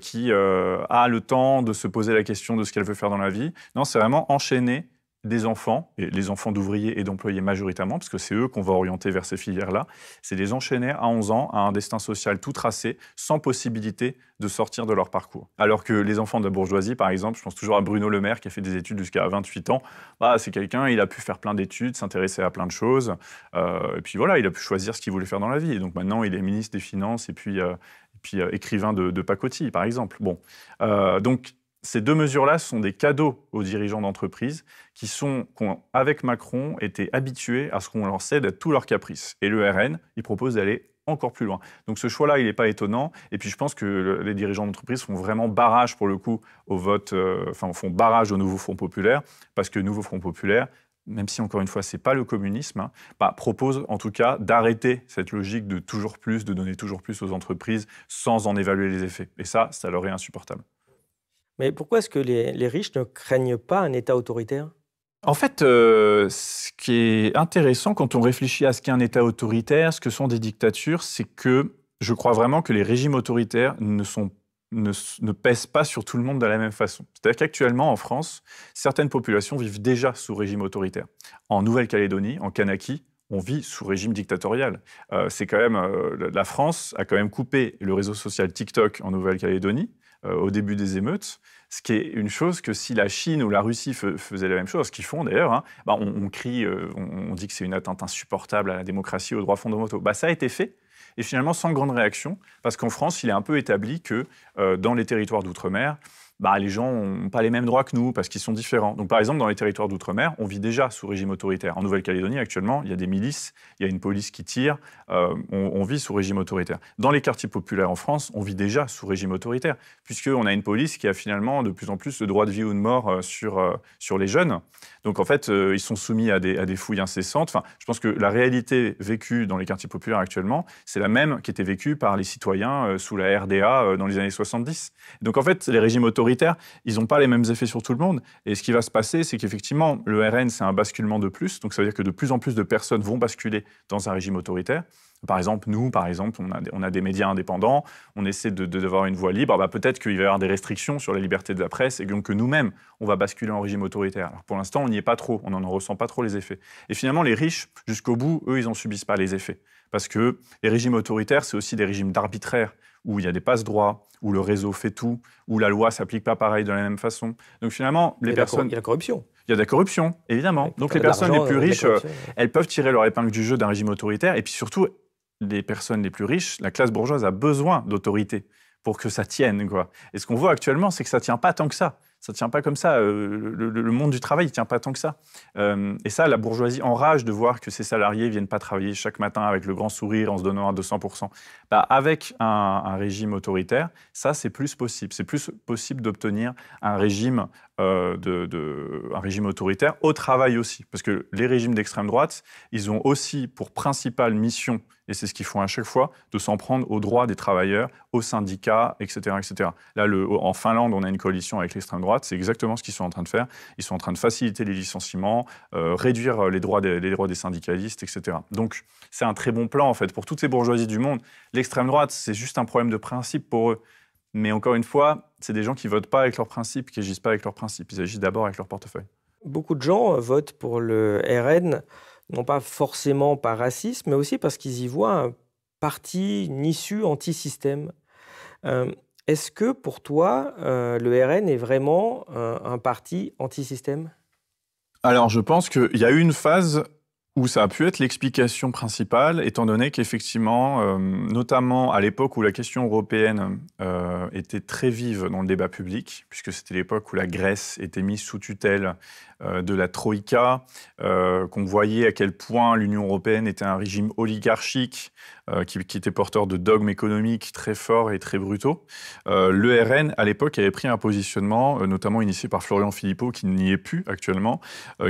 qui a le temps de se poser la question de ce qu'elle veut faire dans la vie. Non, c'est vraiment enchaîner des enfants, et les enfants d'ouvriers et d'employés majoritairement, parce que c'est eux qu'on va orienter vers ces filières-là, c'est les enchaîner à 11 ans à un destin social tout tracé, sans possibilité de sortir de leur parcours. Alors que les enfants de la bourgeoisie, par exemple, je pense toujours à Bruno Le Maire qui a fait des études jusqu'à 28 ans, c'est quelqu'un, il a pu faire plein d'études, s'intéresser à plein de choses, et puis voilà, il a pu choisir ce qu'il voulait faire dans la vie. Et donc maintenant, il est ministre des Finances et puis écrivain de pacotille, par exemple. Donc, ces 2 mesures-là sont des cadeaux aux dirigeants d'entreprise qui ont, avec Macron, été habitués à ce qu'on leur cède à tous leurs caprices. Et le RN, il propose d'aller encore plus loin. Donc ce choix-là, il n'est pas étonnant. Et puis je pense que les dirigeants d'entreprise font vraiment barrage, pour le coup, au vote, font barrage au nouveau Front populaire, parce que le nouveau Front populaire, même si, encore une fois, ce n'est pas le communisme, propose en tout cas d'arrêter cette logique de toujours plus, de donner toujours plus aux entreprises sans en évaluer les effets. Et ça leur est insupportable. Mais pourquoi est-ce que les riches ne craignent pas un État autoritaire ? En fait, ce qui est intéressant quand on réfléchit à ce qu'est un État autoritaire, ce que sont des dictatures, c'est que je crois vraiment que les régimes autoritaires ne pèsent pas sur tout le monde de la même façon. C'est-à-dire qu'actuellement, en France, certaines populations vivent déjà sous régime autoritaire. En Nouvelle-Calédonie, en Kanaki, on vit sous régime dictatorial. C'est quand même, la France a quand même coupé le réseau social TikTok en Nouvelle-Calédonie au début des émeutes, ce qui est une chose que si la Chine ou la Russie faisaient la même chose, ce qu'ils font d'ailleurs, on crie, on dit que c'est une atteinte insupportable à la démocratie, aux droits fondamentaux. Ça a été fait, et finalement sans grande réaction, parce qu'en France, il est un peu établi que dans les territoires d'outre-mer, les gens n'ont pas les mêmes droits que nous parce qu'ils sont différents. Donc, par exemple, dans les territoires d'outre-mer, on vit déjà sous régime autoritaire. En Nouvelle-Calédonie, actuellement, il y a des milices, il y a une police qui tire, on vit sous régime autoritaire. Dans les quartiers populaires en France, on vit déjà sous régime autoritaire, puisqu'on a une police qui a finalement de plus en plus le droit de vie ou de mort sur les jeunes. Donc, en fait, ils sont soumis à des fouilles incessantes. Enfin, je pense que la réalité vécue dans les quartiers populaires actuellement, c'est la même qui était vécue par les citoyens sous la RDA dans les années 70. Donc, en fait, les régimes autoritaires, ils n'ont pas les mêmes effets sur tout le monde. Et ce qui va se passer, c'est qu'effectivement, le RN, c'est un basculement de plus. Donc, ça veut dire que de plus en plus de personnes vont basculer dans un régime autoritaire. Par exemple, on a des médias indépendants, on essaie d'avoir une voix libre. Peut-être qu'il va y avoir des restrictions sur la liberté de la presse et donc que nous-mêmes, on va basculer en régime autoritaire. Alors pour l'instant, on n'y est pas trop, on n'en ressent pas trop les effets. Et finalement, les riches, jusqu'au bout, eux, ils n'en subissent pas les effets. Parce que les régimes autoritaires, c'est aussi des régimes d'arbitraire, où il y a des passe-droits, où le réseau fait tout, où la loi ne s'applique pas pareil de la même façon. Donc finalement, les personnes... Il y a la corruption. Il y a de la corruption, évidemment. Donc les personnes les plus riches, elles peuvent tirer leur épingle du jeu d'un régime autoritaire. Et puis surtout, les personnes les plus riches, la classe bourgeoise a besoin d'autorité pour que ça tienne, quoi. Et ce qu'on voit actuellement, c'est que ça ne tient pas tant que ça. Ça ne tient pas comme ça. Le monde du travail ne tient pas tant que ça. Et ça, la bourgeoisie enrage de voir que ses salariés ne viennent pas travailler chaque matin avec le grand sourire en se donnant à 200%. Avec un régime autoritaire, ça, c'est plus possible. C'est plus possible d'obtenir un régime, un régime autoritaire au travail aussi. Parce que les régimes d'extrême droite, ils ont aussi pour principale mission, et c'est ce qu'ils font à chaque fois, de s'en prendre aux droits des travailleurs, aux syndicats, etc. etc. Là, en Finlande, on a une coalition avec l'extrême droite, c'est exactement ce qu'ils sont en train de faire. Ils sont en train de faciliter les licenciements, réduire les droits des syndicalistes, etc. Donc, c'est un très bon plan, en fait, pour toutes ces bourgeoisies du monde. L'extrême droite, c'est juste un problème de principe pour eux. Mais encore une fois, c'est des gens qui ne votent pas avec leurs principes, qui n'agissent pas avec leurs principes. Ils agissent d'abord avec leur portefeuille. Beaucoup de gens votent pour le RN, non pas forcément par racisme, mais aussi parce qu'ils y voient un parti, une issue anti-système. Est-ce que pour toi, le RN est vraiment un parti anti-système ? Alors, je pense qu'il y a eu une phase où ça a pu être l'explication principale, étant donné qu'effectivement, notamment à l'époque où la question européenne était très vive dans le débat public, puisque c'était l'époque où la Grèce était mise sous tutelle de la Troïka, qu'on voyait à quel point l'Union européenne était un régime oligarchique, qui était porteur de dogmes économiques très forts et très brutaux. Le RN, à l'époque, avait pris un positionnement, notamment initié par Florian Philippot, qui n'y est plus actuellement,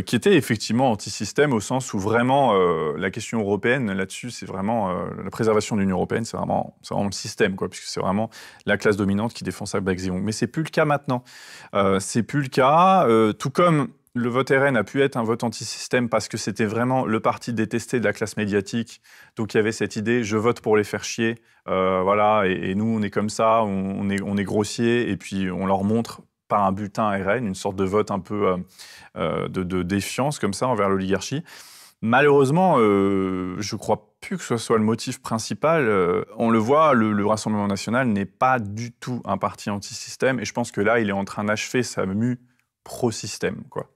qui était effectivement anti-système au sens où vraiment la question européenne, là-dessus, c'est vraiment la préservation de l'Union européenne, c'est vraiment le système, quoi, puisque c'est vraiment la classe dominante qui défend ça avec Xéon. Mais c'est plus le cas maintenant. C'est plus le cas, tout comme le vote RN a pu être un vote anti-système parce que c'était vraiment le parti détesté de la classe médiatique. Donc il y avait cette idée, je vote pour les faire chier, voilà, et nous on est comme ça, on est grossier, et puis on leur montre par un bulletin RN, une sorte de vote un peu de défiance comme ça envers l'oligarchie. Malheureusement, je ne crois plus que ce soit le motif principal. On le voit, le Rassemblement national n'est pas du tout un parti anti-système, et je pense que là, il est en train d'achever sa mue pro-système, quoi.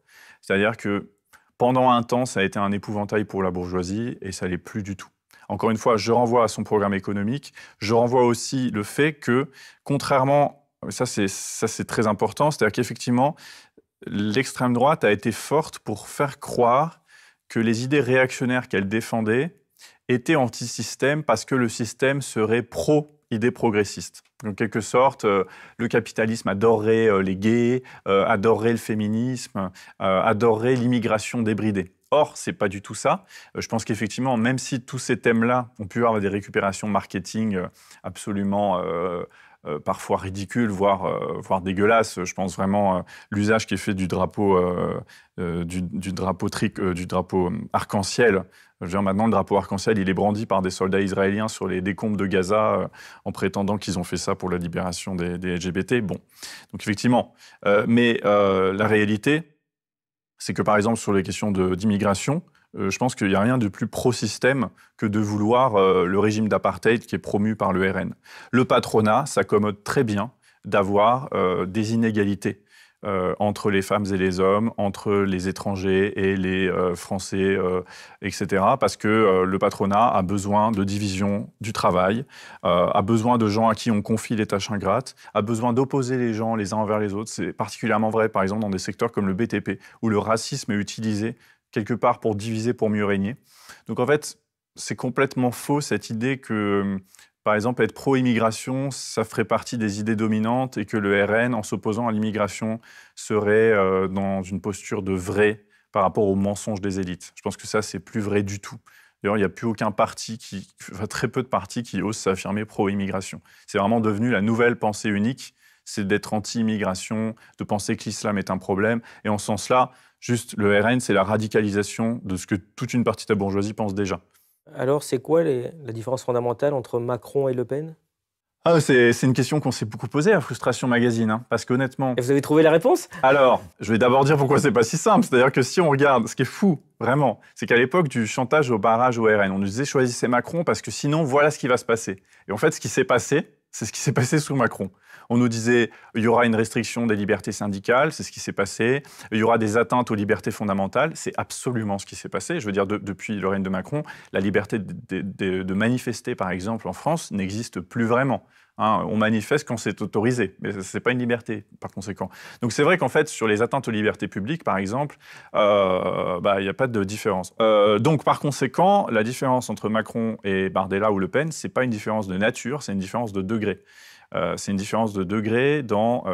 C'est-à-dire que pendant un temps, ça a été un épouvantail pour la bourgeoisie, et ça ne l'est plus du tout. Encore une fois, je renvoie à son programme économique, je renvoie aussi le fait que, contrairement, ça c'est très important, c'est-à-dire qu'effectivement, l'extrême droite a été forte pour faire croire que les idées réactionnaires qu'elle défendait étaient anti-système parce que le système serait pro-idées progressistes. En quelque sorte, le capitalisme adorerait les gays, adorerait le féminisme, adorerait l'immigration débridée. Or, c'est pas du tout ça. Je pense qu'effectivement, même si tous ces thèmes-là ont pu avoir des récupérations marketing absolument parfois ridicules, voire dégueulasses. Je pense vraiment l'usage qui est fait du drapeau, du drapeau arc-en-ciel. Je veux dire, maintenant, le drapeau arc-en-ciel, il est brandi par des soldats israéliens sur les décombres de Gaza en prétendant qu'ils ont fait ça pour la libération des LGBT. Bon, donc effectivement. Mais la réalité, c'est que, par exemple, sur les questions d'immigration, je pense qu'il n'y a rien de plus pro-système que de vouloir le régime d'apartheid qui est promu par le RN. Le patronat s'accommode très bien d'avoir des inégalités entre les femmes et les hommes, entre les étrangers et les Français, etc. Parce que le patronat a besoin de division du travail, a besoin de gens à qui on confie les tâches ingrates, a besoin d'opposer les gens les uns envers les autres. C'est particulièrement vrai, par exemple, dans des secteurs comme le BTP, où le racisme est utilisé quelque part pour diviser, pour mieux régner. Donc en fait, c'est complètement faux cette idée que, par exemple, être pro-immigration, ça ferait partie des idées dominantes et que le RN, en s'opposant à l'immigration, serait dans une posture de vrai par rapport aux mensonges des élites. Je pense que ça, c'est plus vrai du tout. D'ailleurs, il n'y a plus aucun parti, très peu de partis qui osent s'affirmer pro-immigration. C'est vraiment devenu la nouvelle pensée unique, c'est d'être anti-immigration, de penser que l'islam est un problème. Et en ce sens-là, juste le RN, c'est la radicalisation de ce que toute une partie de la bourgeoisie pense déjà. Alors, c'est quoi la différence fondamentale entre Macron et Le Pen? C'est une question qu'on s'est beaucoup posée à Frustration Magazine, hein, parce qu'honnêtement... Et vous avez trouvé la réponse? Alors, je vais d'abord dire pourquoi c'est pas si simple. C'est-à-dire que si on regarde, ce qui est fou, vraiment, c'est qu'à l'époque du chantage au barrage au RN, on nous disait choisissez Macron parce que sinon, voilà ce qui va se passer. Et en fait, ce qui s'est passé, c'est ce qui s'est passé sous Macron. On nous disait il y aura une restriction des libertés syndicales, c'est ce qui s'est passé. Il y aura des atteintes aux libertés fondamentales, c'est absolument ce qui s'est passé. Je veux dire, depuis le règne de Macron, la liberté de manifester, par exemple, en France, n'existe plus vraiment. Hein, on manifeste quand c'est autorisé, mais ce n'est pas une liberté, par conséquent. Donc c'est vrai qu'en fait, sur les atteintes aux libertés publiques, par exemple, il n'y a pas de différence. Donc par conséquent, la différence entre Macron et Bardella ou Le Pen, ce n'est pas une différence de nature, c'est une différence de degré. C'est une différence de degré dans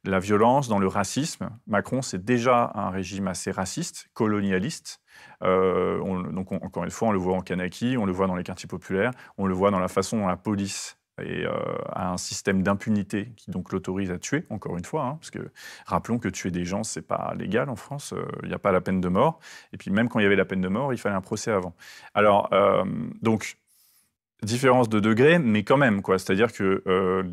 la violence, dans le racisme. Macron, c'est déjà un régime assez raciste, colonialiste. Encore une fois, on le voit en Kanaki, on le voit dans les quartiers populaires, on le voit dans la façon dont la police a un système d'impunité qui donc l'autorise à tuer, encore une fois, hein, parce que rappelons que tuer des gens, c'est pas légal en France, il n'y a pas la peine de mort, et puis même quand il y avait la peine de mort, il fallait un procès avant. Alors, donc, différence de degré, mais quand même, quoi. C'est-à-dire que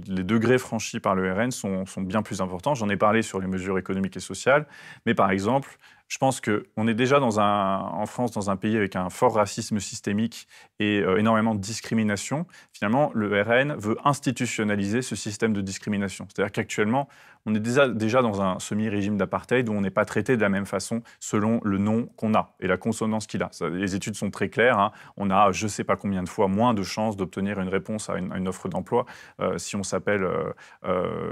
les degrés franchis par le RN sont bien plus importants. J'en ai parlé sur les mesures économiques et sociales, mais par exemple, je pense qu'on est déjà en France dans un pays avec un fort racisme systémique et énormément de discrimination. Finalement, le RN veut institutionnaliser ce système de discrimination. C'est-à-dire qu'actuellement, on est déjà dans un semi-régime d'apartheid où on n'est pas traité de la même façon selon le nom qu'on a et la consonance qu'il a. Les études sont très claires. Hein. On a je ne sais pas combien de fois moins de chances d'obtenir une réponse à une offre d'emploi si on s'appelle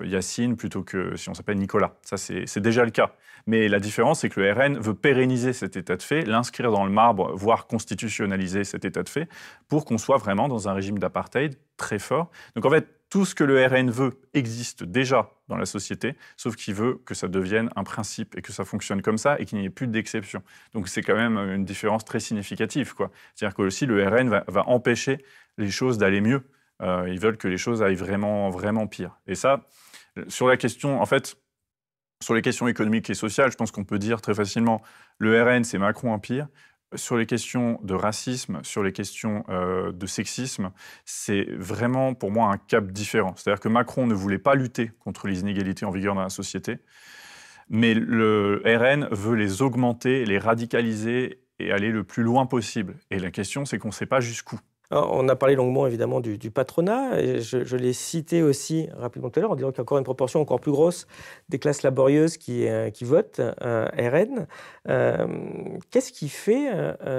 Yacine plutôt que si on s'appelle Nicolas. Ça, c'est déjà le cas. Mais la différence, c'est que le RN veut pérenniser cet état de fait, l'inscrire dans le marbre, voire constitutionnaliser cet état de fait, pour qu'on soit vraiment dans un régime d'apartheid très fort. Donc en fait, tout ce que le RN veut existe déjà dans la société, sauf qu'il veut que ça devienne un principe et que ça fonctionne comme ça et qu'il n'y ait plus d'exception. Donc c'est quand même une différence très significative, quoi. C'est-à-dire que aussi le RN va empêcher les choses d'aller mieux. Ils veulent que les choses aillent vraiment, vraiment pire. Et ça, sur la question, en fait, sur les questions économiques et sociales, je pense qu'on peut dire très facilement le RN, c'est Macron empire. Sur les questions de racisme, sur les questions de sexisme, c'est vraiment pour moi un cap différent. C'est-à-dire que Macron ne voulait pas lutter contre les inégalités en vigueur dans la société, mais le RN veut les augmenter, les radicaliser et aller le plus loin possible. Et la question, c'est qu'on ne sait pas jusqu'où. Alors, on a parlé longuement évidemment du patronat, et je l'ai cité aussi rapidement tout à l'heure en disant qu'il y a encore une proportion encore plus grosse des classes laborieuses qui votent RN. Qu'est-ce qui fait,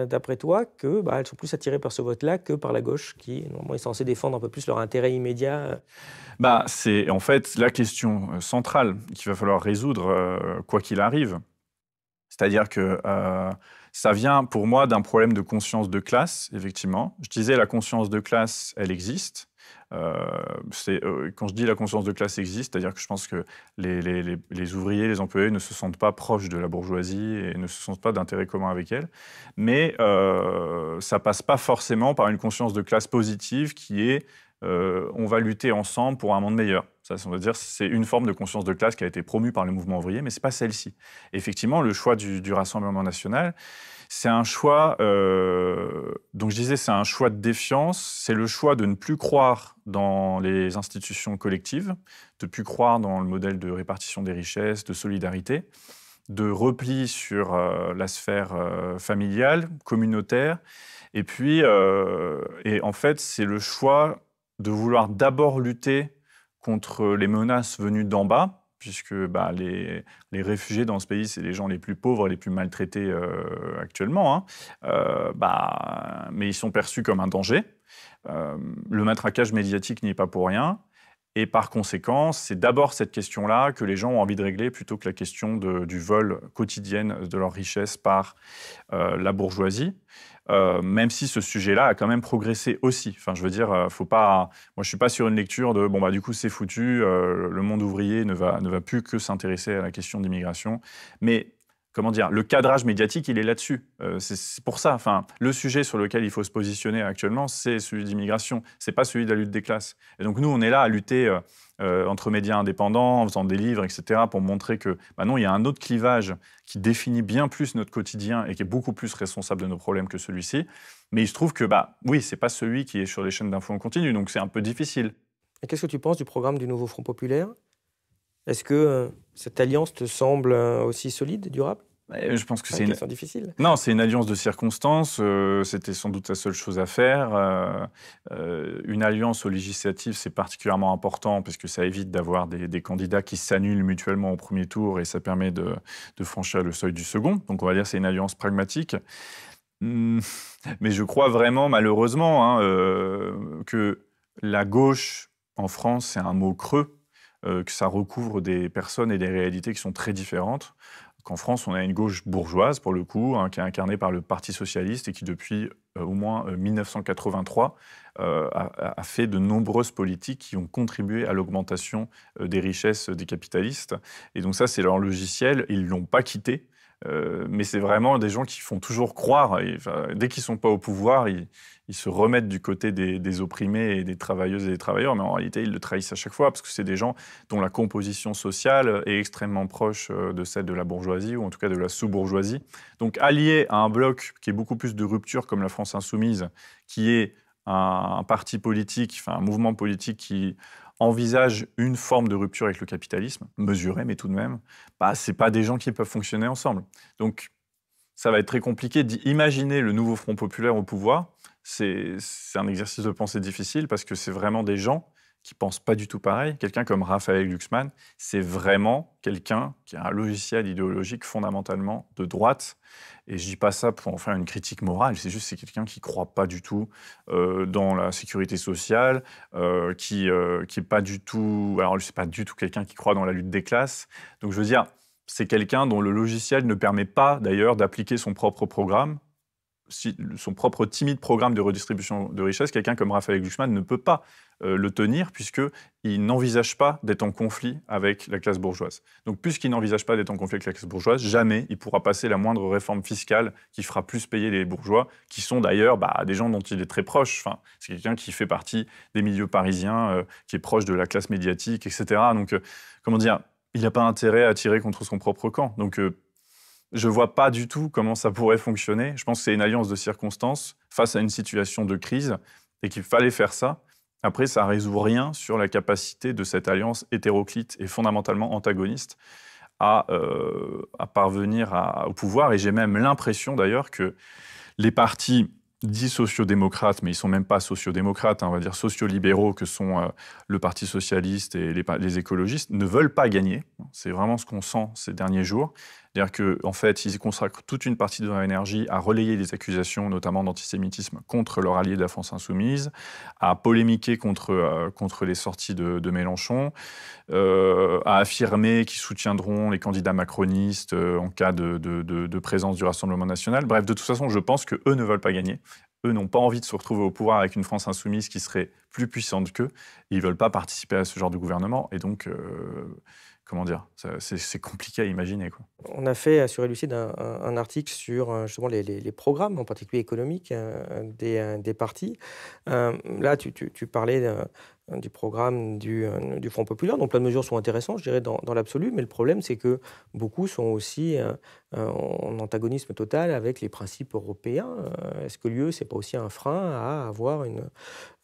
d'après toi, qu'elles sont plus attirées par ce vote-là que par la gauche qui normalement est censée défendre un peu plus leur intérêt immédiat? C'est en fait la question centrale qu'il va falloir résoudre quoi qu'il arrive. C'est-à-dire que ça vient pour moi d'un problème de conscience de classe, effectivement. Je disais la conscience de classe, elle existe. Quand je dis la conscience de classe existe, c'est-à-dire que je pense que les ouvriers, les employés ne se sentent pas proches de la bourgeoisie et ne se sentent pas d'intérêt commun avec elle. Mais ça passe pas forcément par une conscience de classe positive qui est on va lutter ensemble pour un monde meilleur. Ça, on va dire, c'est une forme de conscience de classe qui a été promue par le mouvement ouvrier, mais c'est pas celle-ci. Effectivement, le choix du Rassemblement national, c'est un choix, donc je disais, c'est un choix de défiance, c'est le choix de ne plus croire dans les institutions collectives, de ne plus croire dans le modèle de répartition des richesses, de solidarité, de repli sur la sphère familiale, communautaire, et puis, et en fait, c'est le choix de vouloir d'abord lutter contre les menaces venues d'en bas, puisque bah, les réfugiés dans ce pays, c'est les gens les plus pauvres, les plus maltraités actuellement, hein. Mais ils sont perçus comme un danger. Le matraquage médiatique n'y est pas pour rien. Et par conséquent, c'est d'abord cette question-là que les gens ont envie de régler plutôt que la question du vol quotidien de leur richesse par la bourgeoisie. Même si ce sujet-là a quand même progressé aussi. Enfin, je veux dire, faut pas. Moi, je suis pas sur une lecture de bon bah du coup c'est foutu. Le monde ouvrier ne va plus que s'intéresser à la question d'immigration. Mais comment dire, le cadrage médiatique, il est là-dessus. C'est pour ça. Enfin, le sujet sur lequel il faut se positionner actuellement, c'est celui d'immigration. C'est pas celui de la lutte des classes. Et donc nous, on est là à lutter entre médias indépendants, en faisant des livres, etc., pour montrer que, bah non, il y a un autre clivage qui définit bien plus notre quotidien et qui est beaucoup plus responsable de nos problèmes que celui-ci. Mais il se trouve que, bah oui, c'est pas celui qui est sur les chaînes d'infos en continu, donc c'est un peu difficile. Et qu'est-ce que tu penses du programme du Nouveau Front Populaire? Est-ce que cette alliance te semble aussi solide, durable? Je pense que c'est Une une... question difficile. Non, c'est une alliance de circonstances. C'était sans doute la seule chose à faire. Une alliance aux législatives, c'est particulièrement important parce que ça évite d'avoir des candidats qui s'annulent mutuellement au premier tour et ça permet de franchir le seuil du second. Donc, on va dire que c'est une alliance pragmatique. Mais je crois vraiment, malheureusement, hein, que la gauche en France, c'est un mot creux, que ça recouvre des personnes et des réalités qui sont très différentes. Qu'en France, on a une gauche bourgeoise, pour le coup, hein, qui est incarnée par le Parti socialiste et qui, depuis au moins 1983, a fait de nombreuses politiques qui ont contribué à l'augmentation des richesses des capitalistes. Et donc ça, c'est leur logiciel. Ils ne l'ont pas quitté. Mais c'est vraiment des gens qui font toujours croire, et, enfin, dès qu'ils ne sont pas au pouvoir, ils se remettent du côté des opprimés et des travailleuses et des travailleurs, mais en réalité, ils le trahissent à chaque fois, parce que c'est des gens dont la composition sociale est extrêmement proche de celle de la bourgeoisie, ou en tout cas de la sous-bourgeoisie. Donc allié à un bloc qui est beaucoup plus de rupture, comme la France insoumise, qui est un parti politique, enfin un mouvement politique qui envisage une forme de rupture avec le capitalisme, mesurée, mais tout de même, bah, ce n'est pas des gens qui peuvent fonctionner ensemble. Donc, ça va être très compliqué d'imaginer le nouveau Front populaire au pouvoir. C'est un exercice de pensée difficile parce que c'est vraiment des gens qui ne pensent pas du tout pareil. Quelqu'un comme Raphaël Glucksmann, c'est vraiment quelqu'un qui a un logiciel idéologique fondamentalement de droite. Et je ne dis pas ça pour en faire une critique morale, c'est juste que c'est quelqu'un qui ne croit pas du tout dans la sécurité sociale, qui est pas du tout... Alors, c'est pas du tout quelqu'un qui croit dans la lutte des classes. Donc, je veux dire, c'est quelqu'un dont le logiciel ne permet pas, d'ailleurs, d'appliquer son propre programme. Son propre timide programme de redistribution de richesse, quelqu'un comme Raphaël Glucksmann ne peut pas le tenir puisqu'il n'envisage pas d'être en conflit avec la classe bourgeoise. Donc, puisqu'il n'envisage pas d'être en conflit avec la classe bourgeoise, jamais il pourra passer la moindre réforme fiscale qui fera plus payer les bourgeois, qui sont d'ailleurs des gens dont il est très proche. Enfin, c'est quelqu'un qui fait partie des milieux parisiens, qui est proche de la classe médiatique, etc. Donc, comment dire, il n'a pas intérêt à tirer contre son propre camp. Donc, je ne vois pas du tout comment ça pourrait fonctionner. Je pense que c'est une alliance de circonstances face à une situation de crise et qu'il fallait faire ça. Après, ça ne résout rien sur la capacité de cette alliance hétéroclite et fondamentalement antagoniste à parvenir au pouvoir. Et j'ai même l'impression d'ailleurs que les partis dits sociodémocrates, mais ils ne sont même pas sociodémocrates, hein, on va dire sociolibéraux, que sont le Parti socialiste et les écologistes, ne veulent pas gagner. C'est vraiment ce qu'on sent ces derniers jours. C'est-à-dire qu'en fait, ils consacrent toute une partie de leur énergie à relayer des accusations, notamment d'antisémitisme, contre leur allié de la France insoumise, à polémiquer contre les sorties de Mélenchon, à affirmer qu'ils soutiendront les candidats macronistes en cas de présence du Rassemblement national. Bref, de toute façon, je pense qu'eux ne veulent pas gagner. Eux n'ont pas envie de se retrouver au pouvoir avec une France insoumise qui serait plus puissante qu'eux. Ils ne veulent pas participer à ce genre de gouvernement. Et donc, comment dire, c'est compliqué à imaginer, quoi. On a fait sur Élucide un article sur justement les programmes, en particulier économiques, des partis. Là, tu parlais du programme du Front populaire, dont plein de mesures sont intéressantes, je dirais, dans l'absolu, mais le problème, c'est que beaucoup sont aussi en antagonisme total avec les principes européens. Est-ce que l'UE, c'est pas aussi un frein à avoir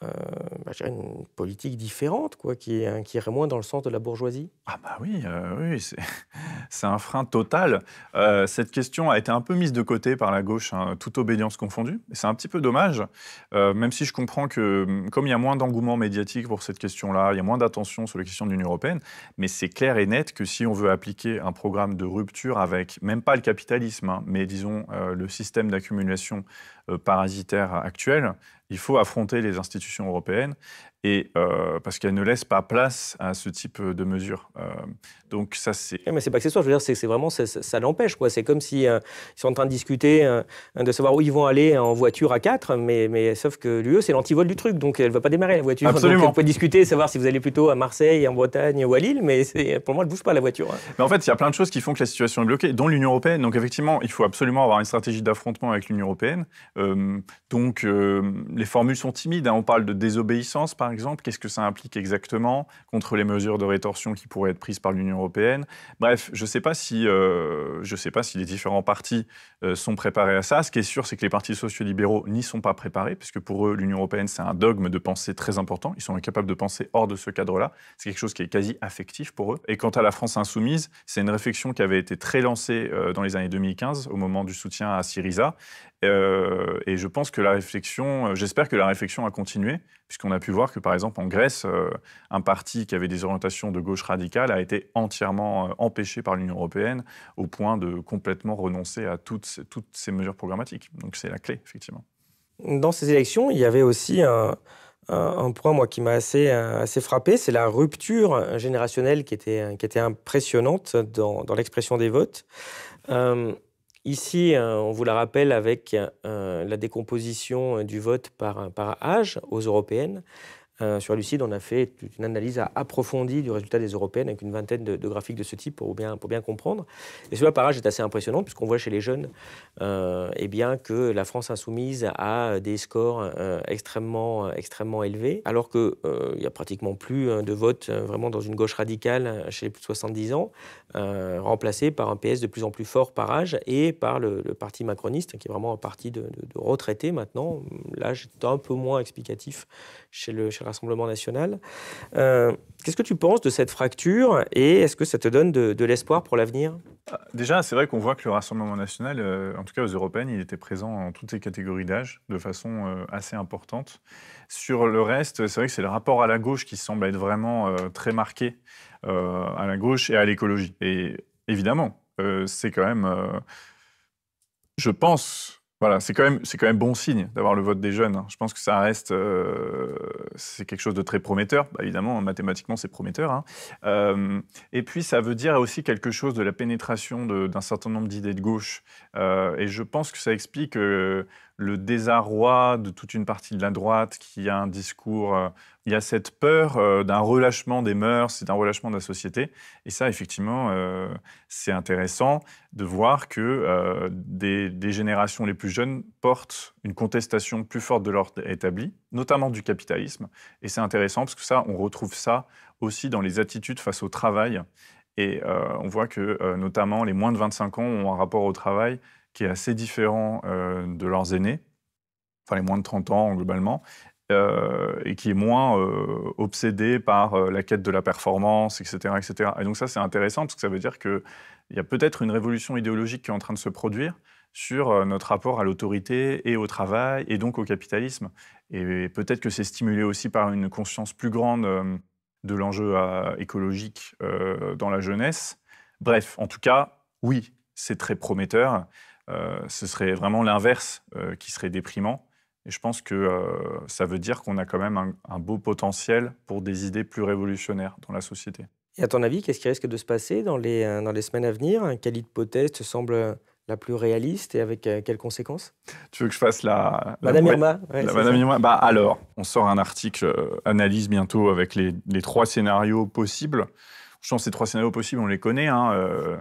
je dirais une politique différente, quoi, qui irait moins dans le sens de la bourgeoisie? Ah bah oui, oui, c'est un frein total. Cette question a été un peu mise de côté par la gauche, hein, toute obédience confondue. Et c'est un petit peu dommage, même si je comprends que, comme il y a moins d'engouement médiatique pour cette question-là, il y a moins d'attention sur les questions de l'Union européenne, mais c'est clair et net que si on veut appliquer un programme de rupture avec, même pas le capitalisme, hein, mais disons le système d'accumulation parasitaire actuel, il faut affronter les institutions européennes et parce qu'elles ne laissent pas place à ce type de mesures. Donc ça, c'est... Ouais, mais c'est pas accessoire, je veux dire, c'est vraiment, ça l'empêche, quoi. C'est comme si ils sont en train de discuter de savoir où ils vont aller en voiture à 4, mais sauf que l'UE, c'est l'antivol du truc, donc elle ne va pas démarrer, la voiture. Absolument. Donc vous pouvez discuter, savoir si vous allez plutôt à Marseille, en Bretagne ou à Lille, mais pour moi, elle ne bouge pas, la voiture. Hein. Mais en fait, il y a plein de choses qui font que la situation est bloquée, dont l'Union européenne. Donc effectivement, il faut absolument avoir une stratégie d'affrontement avec l'Union européenne. Les formules sont timides, hein. On parle de désobéissance, par exemple. Qu'est-ce que ça implique exactement contre les mesures de rétorsion qui pourraient être prises par l'Union européenne? Bref, je ne sais pas si les différents partis sont préparés à ça. Ce qui est sûr, c'est que les partis sociaux-libéraux n'y sont pas préparés, puisque pour eux, l'Union européenne, c'est un dogme de pensée très important. Ils sont incapables de penser hors de ce cadre-là. C'est quelque chose qui est quasi affectif pour eux. Et quant à la France insoumise, c'est une réflexion qui avait été très lancée dans les années 2015, au moment du soutien à Syriza. Et je pense que j'espère que la réflexion a continué, puisqu'on a pu voir que, par exemple, en Grèce, un parti qui avait des orientations de gauche radicale a été entièrement empêché par l'Union européenne, au point de complètement renoncer à toutes ces mesures programmatiques. Donc c'est la clé, effectivement. Dans ces élections, il y avait aussi un point, moi, qui m'a assez frappé, c'est la rupture générationnelle qui était impressionnante dans l'expression des votes. Ici, on vous la rappelle avec la décomposition du vote par âge aux européennes. Sur Lucide, on a fait une analyse approfondie du résultat des européennes avec une vingtaine de graphiques de ce type pour bien comprendre. Et celui-là, par âge, est assez impressionnant puisqu'on voit chez les jeunes que la France insoumise a des scores extrêmement élevés, alors qu'il n'y a pratiquement plus de vote vraiment dans une gauche radicale chez les plus de 70 ans, remplacé par un PS de plus en plus fort par âge et par le parti macroniste, qui est vraiment un parti de retraités maintenant. L'âge est un peu moins explicatif chez le Rassemblement national. Qu'est-ce que tu penses de cette fracture et est-ce que ça te donne de l'espoir pour l'avenir? Déjà, c'est vrai qu'on voit que le Rassemblement national, en tout cas aux européennes, il était présent en toutes les catégories d'âge de façon assez importante. Sur le reste, c'est vrai que c'est le rapport à la gauche qui semble être vraiment très marqué, à la gauche et à l'écologie. Et évidemment, c'est quand même, je pense... Voilà, c'est quand même bon signe d'avoir le vote des jeunes. Je pense que ça reste, c'est quelque chose de très prometteur. Bah, évidemment, mathématiquement, c'est prometteur. Hein. Et puis, ça veut dire aussi quelque chose de la pénétration d'un certain nombre d'idées de gauche. Et je pense que ça explique le désarroi de toute une partie de la droite qui a un discours... il y a cette peur d'un relâchement des mœurs et d'un relâchement de la société. Et ça, effectivement, c'est intéressant de voir que des générations les plus jeunes portent une contestation plus forte de l'ordre établi, notamment du capitalisme. Et c'est intéressant parce que ça, on retrouve ça aussi dans les attitudes face au travail. Et on voit que, notamment, les moins de 25 ans ont un rapport au travail qui est assez différent de leurs aînés, enfin les moins de 30 ans globalement, et qui est moins obsédé par la quête de la performance, etc., etc. Et donc ça, c'est intéressant parce que ça veut dire qu'il y a peut-être une révolution idéologique qui est en train de se produire sur notre rapport à l'autorité et au travail, et donc au capitalisme. Et peut-être que c'est stimulé aussi par une conscience plus grande de l'enjeu écologique dans la jeunesse. Bref, en tout cas, oui, c'est très prometteur. Ce serait vraiment l'inverse qui serait déprimant. Et je pense que ça veut dire qu'on a quand même un beau potentiel pour des idées plus révolutionnaires dans la société. Et à ton avis, qu'est-ce qui risque de se passer dans les semaines à venir? Quelle hypothèse te semble la plus réaliste et avec quelles conséquences? Tu veux que je fasse Madame Irma. Ouais, Madame Irma. Bah alors, on sort un article analyse bientôt avec les 3 scénarios possibles. Je pense que ces 3 scénarios possibles, on les connaît. Hein,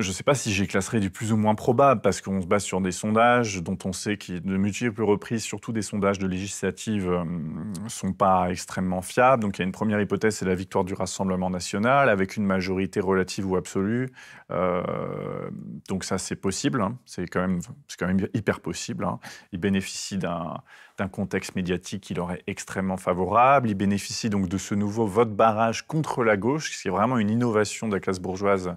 Je ne sais pas si j'ai classerais du plus ou moins probable, parce qu'on se base sur des sondages dont on sait que de multiples reprises, surtout des sondages de législatives, ne sont pas extrêmement fiables. Donc il y a une première hypothèse, c'est la victoire du Rassemblement national, avec une majorité relative ou absolue. Donc ça, c'est possible, hein. C'est quand même hyper possible, hein. Il bénéficie d'un contexte médiatique qui leur est extrêmement favorable. Il bénéficie donc de ce nouveau vote barrage contre la gauche, ce qui est vraiment une innovation de la classe bourgeoise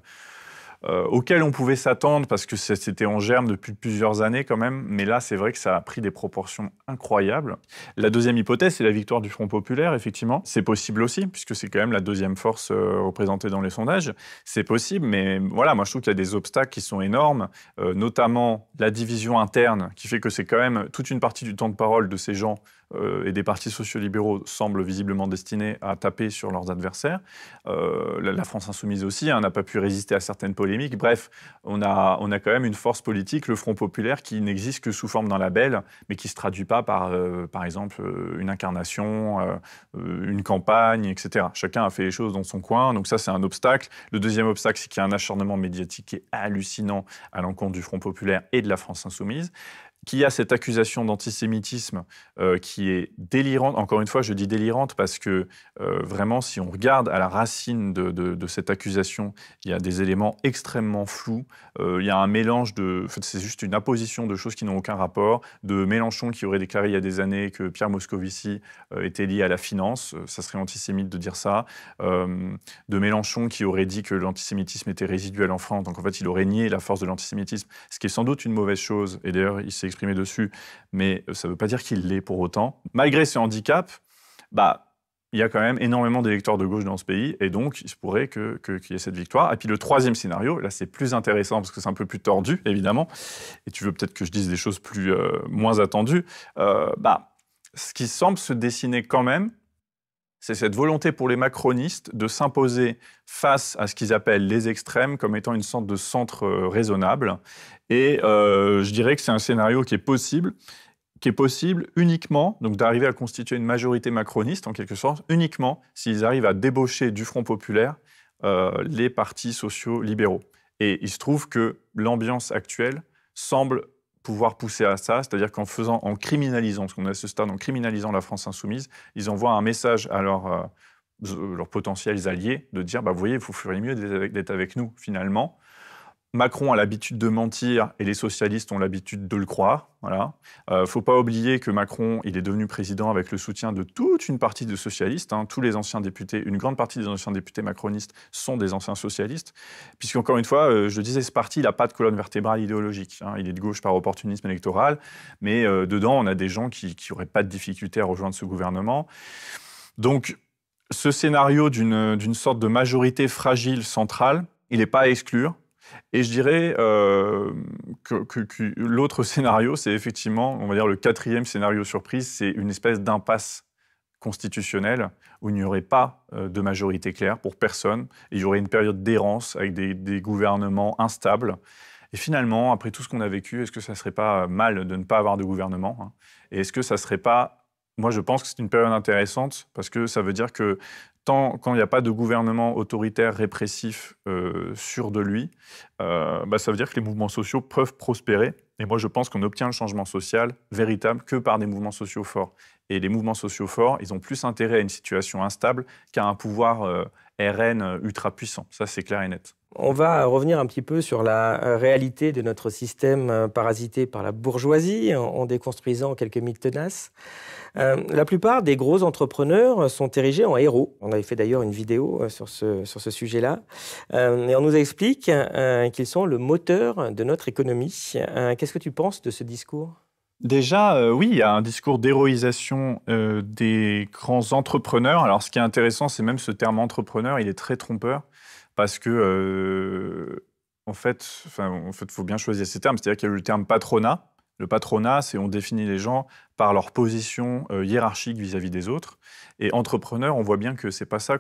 auquel on pouvait s'attendre parce que c'était en germe depuis plusieurs années quand même. Mais là, c'est vrai que ça a pris des proportions incroyables. La deuxième hypothèse, c'est la victoire du Front populaire, effectivement. C'est possible aussi, puisque c'est quand même la deuxième force représentée dans les sondages. C'est possible, mais voilà, moi je trouve qu'il y a des obstacles qui sont énormes, notamment la division interne, qui fait que c'est quand même toute une partie du temps de parole de ces gens et des partis sociolibéraux semblent visiblement destinés à taper sur leurs adversaires. La France insoumise aussi n'a pas pu résister à certaines polémiques. Bref, on a quand même une force politique, le Front populaire, qui n'existe que sous forme d'un label, mais qui ne se traduit pas par exemple, une incarnation, une campagne, etc. Chacun a fait les choses dans son coin, donc ça, c'est un obstacle. Le deuxième obstacle, c'est qu'il y a un acharnement médiatique qui est hallucinant à l'encontre du Front populaire et de la France insoumise, qu'il y a cette accusation d'antisémitisme qui est délirante. Encore une fois, je dis délirante parce que vraiment, si on regarde à la racine de cette accusation, il y a des éléments extrêmement flous. Il y a un mélange de... En fait, c'est juste une apposition de choses qui n'ont aucun rapport. De Mélenchon qui aurait déclaré il y a des années que Pierre Moscovici était lié à la finance. Ça serait antisémite de dire ça. De Mélenchon qui aurait dit que l'antisémitisme était résiduel en France. Donc en fait, il aurait nié la force de l'antisémitisme, ce qui est sans doute une mauvaise chose. Et d'ailleurs, il s'est exprimé dessus, mais ça ne veut pas dire qu'il l'est pour autant. Malgré ce handicap, il y a quand même énormément d'électeurs de gauche dans ce pays, et donc il se pourrait qu'il y ait cette victoire. Et puis le troisième scénario, là c'est plus intéressant parce que c'est un peu plus tordu, évidemment, et tu veux peut-être que je dise des choses moins attendues. Ce qui semble se dessiner quand même, c'est cette volonté pour les macronistes de s'imposer face à ce qu'ils appellent les extrêmes comme étant une sorte de centre raisonnable. Et je dirais que c'est un scénario qui est possible uniquement, donc d'arriver à constituer une majorité macroniste, en quelque sorte, uniquement s'ils arrivent à débaucher du Front populaire les partis sociaux libéraux. Et il se trouve que l'ambiance actuelle semble pouvoir pousser à ça, c'est-à-dire en criminalisant, parce qu'on est à ce stade, en criminalisant la France insoumise, ils envoient un message à leurs potentiels alliés de dire, vous voyez, vous feriez mieux d'être avec nous, finalement. Macron a l'habitude de mentir et les socialistes ont l'habitude de le croire. Voilà. Faut pas oublier que Macron, il est devenu président avec le soutien de toute une partie de socialistes. Tous les anciens députés, une grande partie des anciens députés macronistes sont des anciens socialistes. Puisqu'encore une fois, je le disais, ce parti, il n'a pas de colonne vertébrale idéologique. Il est de gauche par opportunisme électoral, mais dedans, on a des gens qui n'auraient pas de difficulté à rejoindre ce gouvernement. Donc, ce scénario d'une sorte de majorité fragile centrale, il n'est pas à exclure. Et je dirais que l'autre scénario, c'est effectivement, on va dire le quatrième scénario surprise, c'est une espèce d'impasse constitutionnelle où il n'y aurait pas de majorité claire pour personne. Et il y aurait une période d'errance avec des gouvernements instables. Et finalement, après tout ce qu'on a vécu, est-ce que ça ne serait pas mal de ne pas avoir de gouvernement, Et est-ce que ça ne serait pas... Moi, je pense que c'est une période intéressante parce que ça veut dire que quand il n'y a pas de gouvernement autoritaire, répressif, sûr de lui, ça veut dire que les mouvements sociaux peuvent prospérer. Et moi, je pense qu'on obtient le changement social véritable que par des mouvements sociaux forts. Et les mouvements sociaux forts, ils ont plus intérêt à une situation instable qu'à un pouvoir RN ultra puissant. Ça, c'est clair et net. On va revenir un petit peu sur la réalité de notre système parasité par la bourgeoisie, en déconstruisant quelques mythes tenaces. La plupart des gros entrepreneurs sont érigés en héros. On avait fait d'ailleurs une vidéo sur ce sujet-là. Et on nous explique qu'ils sont le moteur de notre économie. Qu'est-ce que tu penses de ce discours ? Déjà, oui, il y a un discours d'héroïsation des grands entrepreneurs. Alors, ce qui est intéressant, c'est même ce terme entrepreneur, il est très trompeur parce que, en fait, faut bien choisir ces termes. C'est-à-dire qu'il y a le terme patronat. Le patronat, c'est on définit les gens par leur position hiérarchique vis-à-vis des autres. Et entrepreneurs, on voit bien que c'est pas ça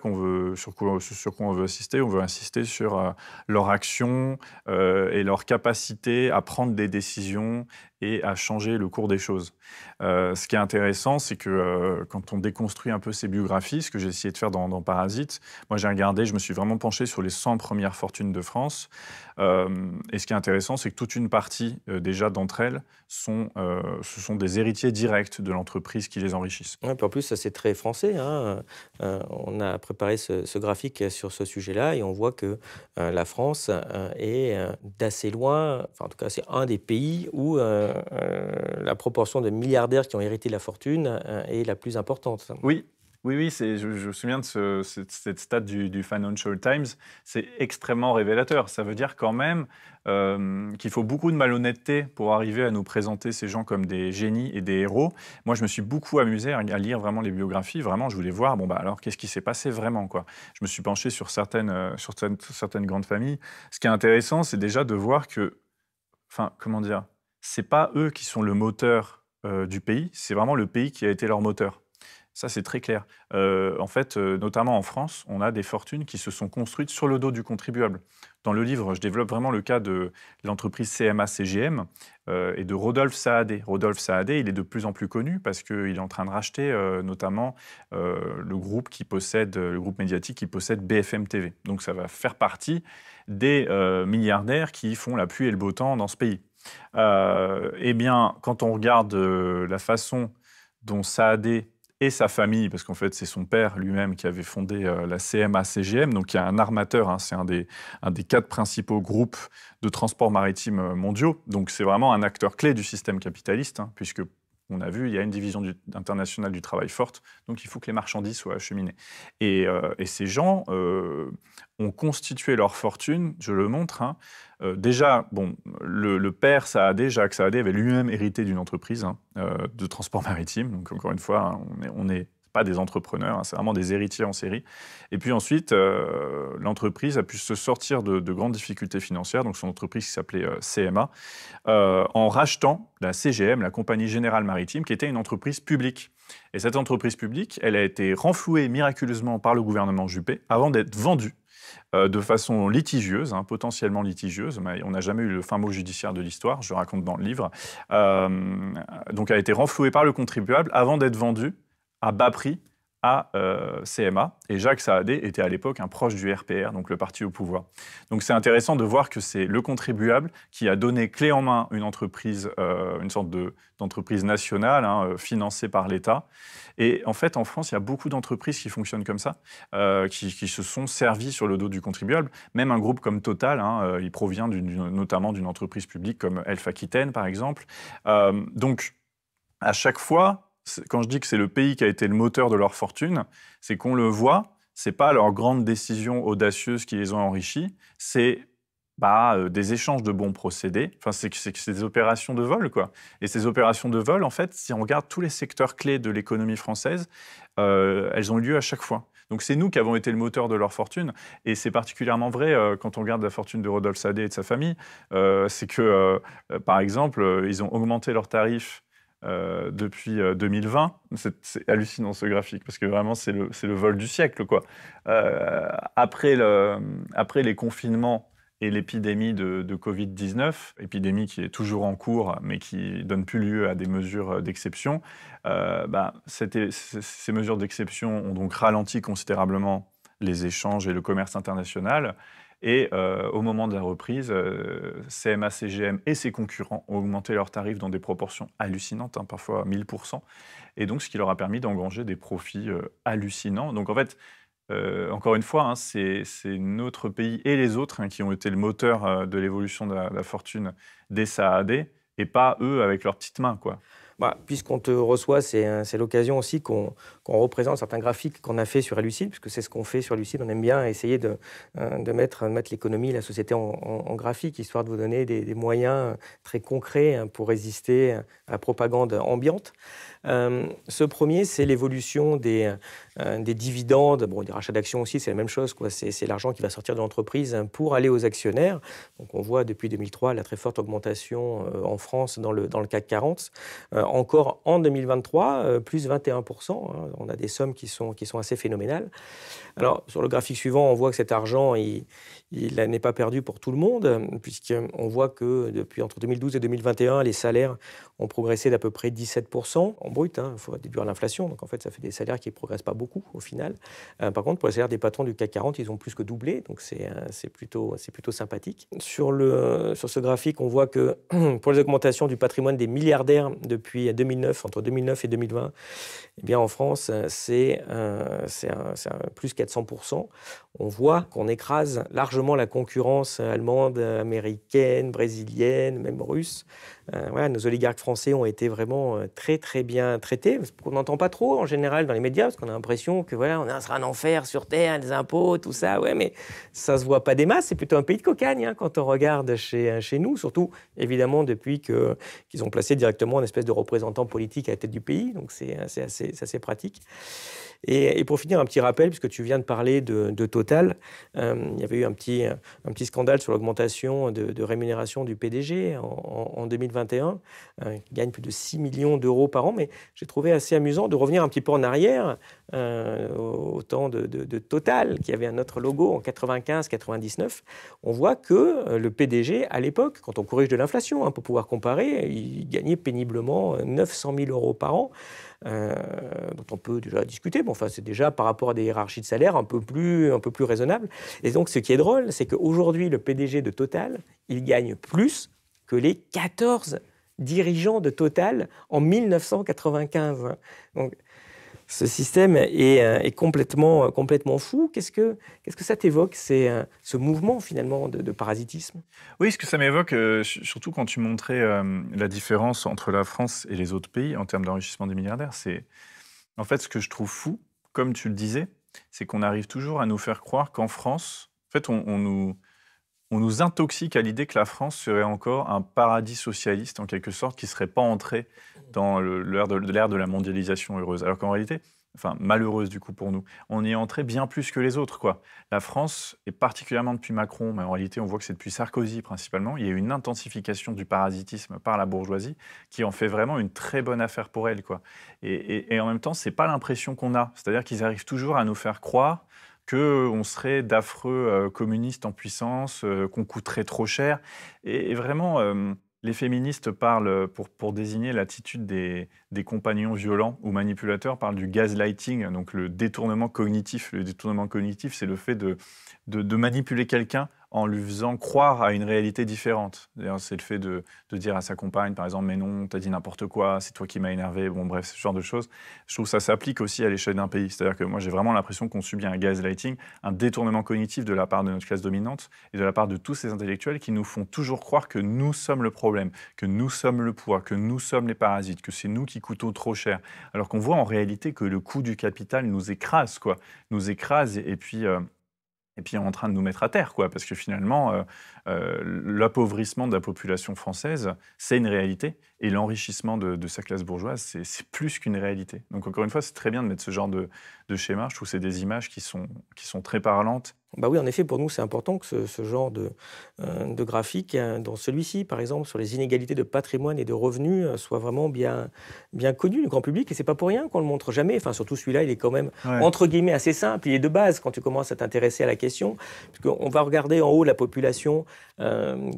sur quoi on veut assister. On veut insister sur leur action et leur capacité à prendre des décisions et à changer le cours des choses. Ce qui est intéressant, c'est que quand on déconstruit un peu ces biographies, ce que j'ai essayé de faire dans Parasite, moi j'ai regardé, je me suis vraiment penché sur les 100 premières fortunes de France. Et ce qui est intéressant, c'est que toute une partie déjà d'entre elles ce sont des héritiers directs de l'entreprise qui les enrichissent. Ouais, puis en plus, ça c'est très français, hein. On a préparé ce graphique sur ce sujet-là et on voit que la France est d'assez loin, enfin en tout cas c'est un des pays où la proportion de milliardaires qui ont hérité de la fortune est la plus importante. Oui, oui, je me souviens de cette stat du Financial Times. C'est extrêmement révélateur. Ça veut dire quand même qu'il faut beaucoup de malhonnêteté pour arriver à nous présenter ces gens comme des génies et des héros. Moi, je me suis beaucoup amusé à lire vraiment les biographies. Vraiment, je voulais voir, bon, bah, alors, qu'est-ce qui s'est passé vraiment, quoi. Je me suis penché sur certaines grandes familles. Ce qui est intéressant, c'est déjà de voir que, enfin, comment dire, c'est pas eux qui sont le moteur du pays, c'est vraiment le pays qui a été leur moteur. Ça, c'est très clair. En fait, notamment en France, on a des fortunes qui se sont construites sur le dos du contribuable. Dans le livre, je développe vraiment le cas de l'entreprise CMA-CGM et de Rodolphe Saadé. Rodolphe Saadé, il est de plus en plus connu parce qu'il est en train de racheter notamment le groupe médiatique qui possède BFM TV. Donc ça va faire partie des milliardaires qui font la pluie et le beau temps dans ce pays. Eh bien, quand on regarde la façon dont Saadé et sa famille, parce qu'en fait, c'est son père lui-même qui avait fondé la CMA-CGM, donc il y a un armateur, hein, c'est un des 4 principaux groupes de transport maritime mondiaux. Donc c'est vraiment un acteur clé du système capitaliste, hein, puisque on a vu, il y a une division internationale du travail forte, donc il faut que les marchandises soient acheminées. Et ces gens ont constitué leur fortune, je le montre. Hein. Déjà, bon, le père Saadé, Jacques Saadé, avait lui-même hérité d'une entreprise de transport maritime. Donc encore une fois, hein, on n'est pas des entrepreneurs, hein, c'est vraiment des héritiers en série. Et puis ensuite, l'entreprise a pu se sortir de grandes difficultés financières, donc son entreprise qui s'appelait CMA, en rachetant la CGM, la Compagnie Générale Maritime, qui était une entreprise publique. Et cette entreprise publique, elle a été renflouée miraculeusement par le gouvernement Juppé avant d'être vendue de façon litigieuse, hein, potentiellement litigieuse, mais on n'a jamais eu le fin mot judiciaire de l'histoire, je le raconte dans le livre. Donc elle a été renflouée par le contribuable avant d'être vendue à bas prix à CMA. Et Jacques Saadé était à l'époque un proche du RPR, donc le parti au pouvoir. Donc c'est intéressant de voir que c'est le contribuable qui a donné clé en main une entreprise, une sorte d'entreprise nationale, hein, financée par l'État. Et en fait, en France, il y a beaucoup d'entreprises qui fonctionnent comme ça, qui se sont servies sur le dos du contribuable. Même un groupe comme Total, hein, il provient notamment d'une entreprise publique comme Elf Aquitaine, par exemple. Donc, à chaque fois, quand je dis que c'est le pays qui a été le moteur de leur fortune, c'est qu'on le voit, c'est pas leurs grandes décisions audacieuses qui les ont enrichis, c'est des échanges de bons procédés. Enfin, c'est des opérations de vol, quoi. Et ces opérations de vol, en fait, si on regarde tous les secteurs clés de l'économie française, elles ont eu lieu à chaque fois. Donc c'est nous qui avons été le moteur de leur fortune. Et c'est particulièrement vrai quand on regarde la fortune de Rodolphe Saadé et de sa famille. C'est que, par exemple, ils ont augmenté leurs tarifs depuis 2020. C'est hallucinant ce graphique, parce que vraiment c'est le vol du siècle, quoi. Après les confinements et l'épidémie de Covid-19, épidémie qui est toujours en cours, mais qui ne donne plus lieu à des mesures d'exception, ces mesures d'exception ont donc ralenti considérablement les échanges et le commerce international. Et au moment de la reprise, CMA, CGM et ses concurrents ont augmenté leurs tarifs dans des proportions hallucinantes, hein, parfois 1000%. Et donc, ce qui leur a permis d'engranger des profits hallucinants. Donc, en fait, encore une fois, hein, c'est notre pays et les autres, hein, qui ont été le moteur de l'évolution de la fortune des Saadé, et pas eux avec leurs petites mains, quoi. Puisqu'on te reçoit, c'est l'occasion aussi qu'on représente certains graphiques qu'on a fait sur Elucide, puisque c'est ce qu'on fait sur Elucide. On aime bien essayer de mettre l'économie, la société en graphique, histoire de vous donner des moyens très concrets pour résister à la propagande ambiante. Ce premier, c'est l'évolution des dividendes, bon, des rachats d'actions aussi, c'est la même chose, quoi. C'est l'argent qui va sortir de l'entreprise pour aller aux actionnaires. Donc on voit depuis 2003 la très forte augmentation en France dans le CAC 40. Encore en 2023, plus 21%. Hein. On a des sommes qui sont assez phénoménales. Alors sur le graphique suivant, on voit que cet argent, il n'est pas perdu pour tout le monde, puisqu'on voit que depuis entre 2012 et 2021, les salaires ont progressé d'à peu près 17% en brut. Il faut déduire l'inflation. Donc en fait, ça fait des salaires qui ne progressent pas beaucoup au final. Par contre, pour les salaires des patrons du CAC 40, ils ont plus que doublé. Donc c'est plutôt sympathique. Sur ce graphique, on voit que pour les augmentations du patrimoine des milliardaires depuis 2009, entre 2009 et 2020, eh bien en France, c'est plus 400%. On voit qu'on écrase largement la concurrence allemande, américaine, brésilienne, même russe. Voilà, nos oligarques français ont été vraiment très très bien traités. On n'entend pas trop en général dans les médias parce qu'on a l'impression que voilà, on sera un enfer sur terre, des impôts, tout ça. Ouais, mais ça se voit pas des masses. C'est plutôt un pays de cocagne hein, quand on regarde chez nous, surtout évidemment depuis qu'ils ont placé directement une espèce de représentant politique à la tête du pays. Donc c'est assez pratique. Et pour finir, un petit rappel, puisque tu viens de parler de Total, il y avait eu un petit scandale sur l'augmentation de rémunération du PDG en 2021, qui gagne plus de 6 millions d'euros par an. Mais j'ai trouvé assez amusant de revenir un petit peu en arrière, au temps de Total, qui avait un autre logo en 95-99. On voit que le PDG, à l'époque, quand on corrige de l'inflation, hein, pour pouvoir comparer, il gagnait péniblement 900 000 euros par an. Dont on peut déjà discuter, mais enfin c'est déjà par rapport à des hiérarchies de salaire un peu plus raisonnable. Et donc ce qui est drôle, c'est qu'aujourd'hui le PDG de Total, il gagne plus que les 14 dirigeants de Total en 1995. Donc ce système est complètement fou. Qu'est-ce que ça t'évoque, ce mouvement finalement de parasitisme? Oui, ce que ça m'évoque, surtout quand tu montrais la différence entre la France et les autres pays en termes d'enrichissement des milliardaires, c'est en fait ce que je trouve fou, comme tu le disais, c'est qu'on arrive toujours à nous faire croire qu'en France, en fait, on nous intoxique à l'idée que la France serait encore un paradis socialiste, en quelque sorte, qui ne serait pas entré dans l'ère de la mondialisation heureuse. Alors qu'en réalité, enfin malheureuse du coup pour nous, on y est entré bien plus que les autres, quoi. La France, et particulièrement depuis Macron, mais en réalité on voit que c'est depuis Sarkozy principalement, il y a eu une intensification du parasitisme par la bourgeoisie qui en fait vraiment une très bonne affaire pour elle, quoi. Et en même temps, c'est pas l'impression qu'on a. C'est-à-dire qu'ils arrivent toujours à nous faire croire qu'on serait d'affreux communistes en puissance, qu'on coûterait trop cher. Et vraiment, les féministes parlent, pour désigner l'attitude des compagnons violents ou manipulateurs, parlent du gaslighting, donc le détournement cognitif. Le détournement cognitif, c'est le fait de manipuler quelqu'un en lui faisant croire à une réalité différente. D'ailleurs, c'est le fait de dire à sa compagne, par exemple, « mais non, t'as dit n'importe quoi, c'est toi qui m'as énervé », bon bref, ce genre de choses. Je trouve que ça s'applique aussi à l'échelle d'un pays. C'est-à-dire que moi, j'ai vraiment l'impression qu'on subit un gaslighting, un détournement cognitif de la part de notre classe dominante et de la part de tous ces intellectuels qui nous font toujours croire que nous sommes le problème, que nous sommes le poids, que nous sommes les parasites, que c'est nous qui coûtons trop cher. Alors qu'on voit en réalité que le coût du capital nous écrase, quoi. Nous écrase et puis est en train de nous mettre à terre, quoi, parce que finalement, l'appauvrissement de la population française, c'est une réalité, et l'enrichissement de sa classe bourgeoise, c'est plus qu'une réalité. Donc encore une fois, c'est très bien de mettre ce genre de schéma. Je trouve que c'est des images qui sont très parlantes. Bah oui, en effet, pour nous, c'est important que ce genre de graphique, dont celui-ci, par exemple, sur les inégalités de patrimoine et de revenus, soit vraiment bien connu du grand public. Et c'est pas pour rien qu'on le montre jamais. Enfin, surtout celui-là, il est quand même, entre guillemets, assez simple. Il est de base quand tu commences à t'intéresser à la question. Parce qu'on va regarder en haut la population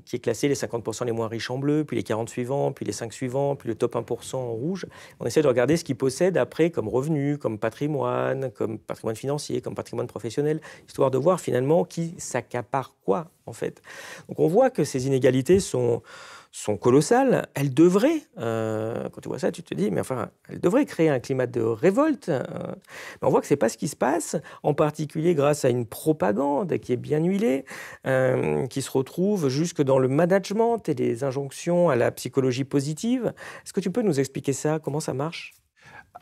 qui est classée, les 50% les moins riches en bleu, puis les 40 suivants, puis les 5 suivants, puis le top 1% en rouge. On essaie de regarder ce qu'ils possèdent après comme revenus, comme patrimoine financier, comme patrimoine professionnel, histoire de voir finalement qui s'accapare quoi, en fait. Donc on voit que ces inégalités sont colossales. Elles devraient, quand tu vois ça, tu te dis, mais enfin, elles devraient créer un climat de révolte. Mais on voit que ce n'est pas ce qui se passe, en particulier grâce à une propagande qui est bien huilée, qui se retrouve jusque dans le management et les injonctions à la psychologie positive. Est-ce que tu peux nous expliquer ça? Comment ça marche?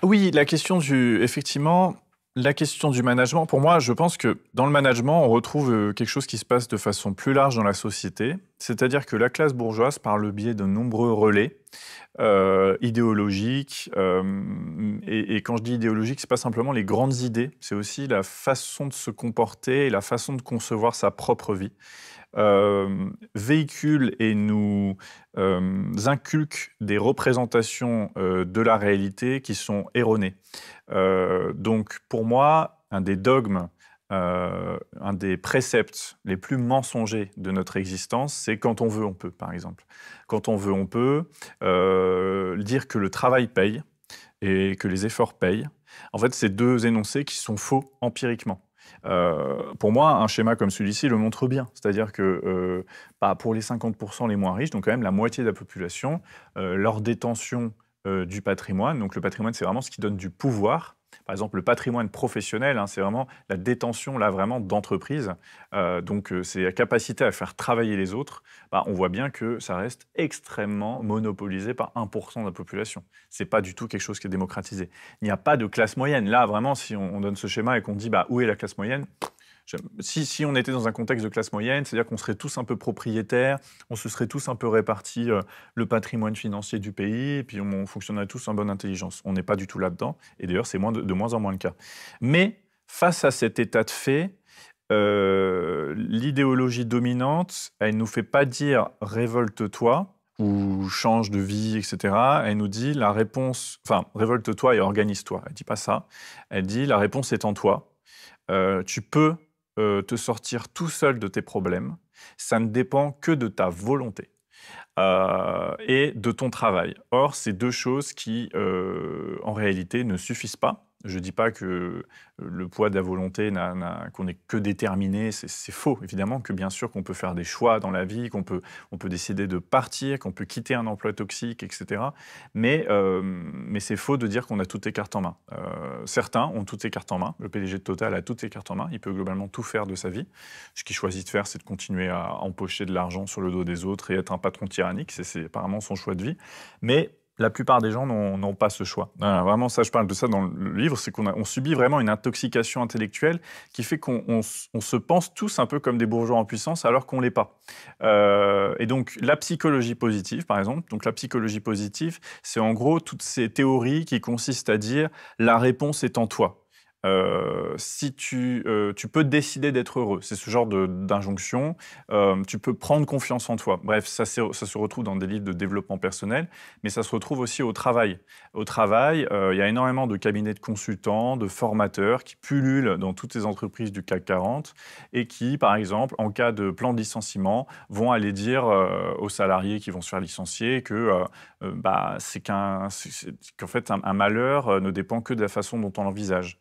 Oui, la question effectivement, La question du management, pour moi, je pense que dans le management, on retrouve quelque chose qui se passe de façon plus large dans la société. C'est-à-dire que la classe bourgeoise, par le biais de nombreux relais idéologiques, et quand je dis idéologique, c'est pas simplement les grandes idées, c'est aussi la façon de se comporter et la façon de concevoir sa propre vie. Véhicule et nous inculque des représentations de la réalité qui sont erronées. Donc pour moi, un des dogmes, un des préceptes les plus mensongers de notre existence, c'est quand on veut, on peut, par exemple. Quand on veut, on peut, dire que le travail paye et que les efforts payent. En fait, c'est deux énoncés qui sont faux empiriquement. Pour moi, un schéma comme celui-ci le montre bien. C'est-à-dire que pour les 50% les moins riches, donc quand même la moitié de la population, leur détention du patrimoine, donc le patrimoine, c'est vraiment ce qui donne du pouvoir. Par exemple, le patrimoine professionnel, c'est vraiment la détention là, vraiment d'entreprise. Donc, c'est la capacité à faire travailler les autres. On voit bien que ça reste extrêmement monopolisé par 1% de la population. Ce n'est pas du tout quelque chose qui est démocratisé. Il n'y a pas de classe moyenne. Là, vraiment, si on donne ce schéma et qu'on dit où est la classe moyenne, si on était dans un contexte de classe moyenne, c'est-à-dire qu'on serait tous un peu propriétaires, on se serait tous un peu répartis le patrimoine financier du pays, et puis on fonctionnerait tous en bonne intelligence. On n'est pas du tout là-dedans, et d'ailleurs c'est de moins en moins le cas. Mais face à cet état de fait, l'idéologie dominante, elle ne nous fait pas dire « révolte-toi », ou change de vie, etc. Elle nous dit la réponse, révolte-toi et organise-toi. Elle ne dit pas ça. Elle dit la réponse est en toi. Tu peux te sortir tout seul de tes problèmes. Ça ne dépend que de ta volonté et de ton travail. Or, c'est deux choses qui, en réalité, ne suffisent pas. Je ne dis pas que le poids de la volonté, qu'on n'est que déterminé, c'est faux. Évidemment que bien sûr qu'on peut faire des choix dans la vie, on peut décider de partir, qu'on peut quitter un emploi toxique, etc. Mais c'est faux de dire qu'on a toutes les cartes en main. Certains ont toutes les cartes en main. Le PDG de Total a toutes les cartes en main. Il peut globalement tout faire de sa vie. Ce qu'il choisit de faire, c'est de continuer à empocher de l'argent sur le dos des autres et être un patron tyrannique. C'est apparemment son choix de vie. Mais la plupart des gens n'ont pas ce choix. Vraiment, ça, je parle de ça dans le livre, c'est qu'on subit vraiment une intoxication intellectuelle qui fait qu'on se pense tous un peu comme des bourgeois en puissance alors qu'on ne l'est pas. Et donc, la psychologie positive, par exemple, donc la psychologie positive, c'est en gros toutes ces théories qui consistent à dire « la réponse est en toi ». Si tu peux décider d'être heureux, c'est ce genre d'injonction, tu peux prendre confiance en toi. Bref, ça se retrouve dans des livres de développement personnel, mais ça se retrouve aussi au travail. Au travail, il y a énormément de cabinets de consultants, de formateurs qui pullulent dans toutes les entreprises du CAC 40 et qui, par exemple, en cas de plan de licenciement, vont aller dire aux salariés qui vont se faire licencier que qu'en fait, un malheur ne dépend que de la façon dont on l'envisage.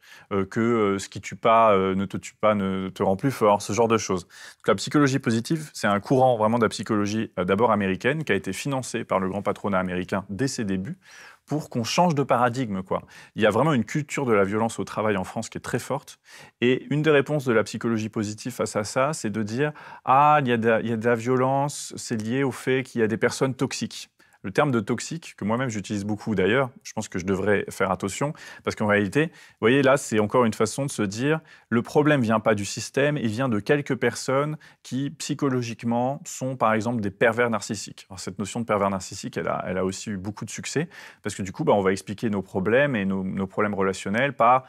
Que ce qui tue pas ne te tue pas, ne te rend plus fort, ce genre de choses. Donc, la psychologie positive, c'est un courant vraiment de la psychologie d'abord américaine qui a été financé par le grand patronat américain dès ses débuts pour qu'on change de paradigme, quoi. Il y a vraiment une culture de la violence au travail en France qui est très forte. Et une des réponses de la psychologie positive face à ça, c'est de dire « Ah, il y a de la violence, c'est lié au fait qu'il y a des personnes toxiques ». Le terme de toxique, que moi-même j'utilise beaucoup d'ailleurs, je pense que je devrais faire attention, parce qu'en réalité, vous voyez, là, c'est encore une façon de se dire, le problème ne vient pas du système, il vient de quelques personnes qui, psychologiquement, sont par exemple des pervers narcissiques. Alors, cette notion de pervers narcissique, elle a aussi eu beaucoup de succès, parce que du coup, on va expliquer nos problèmes et nos problèmes relationnels par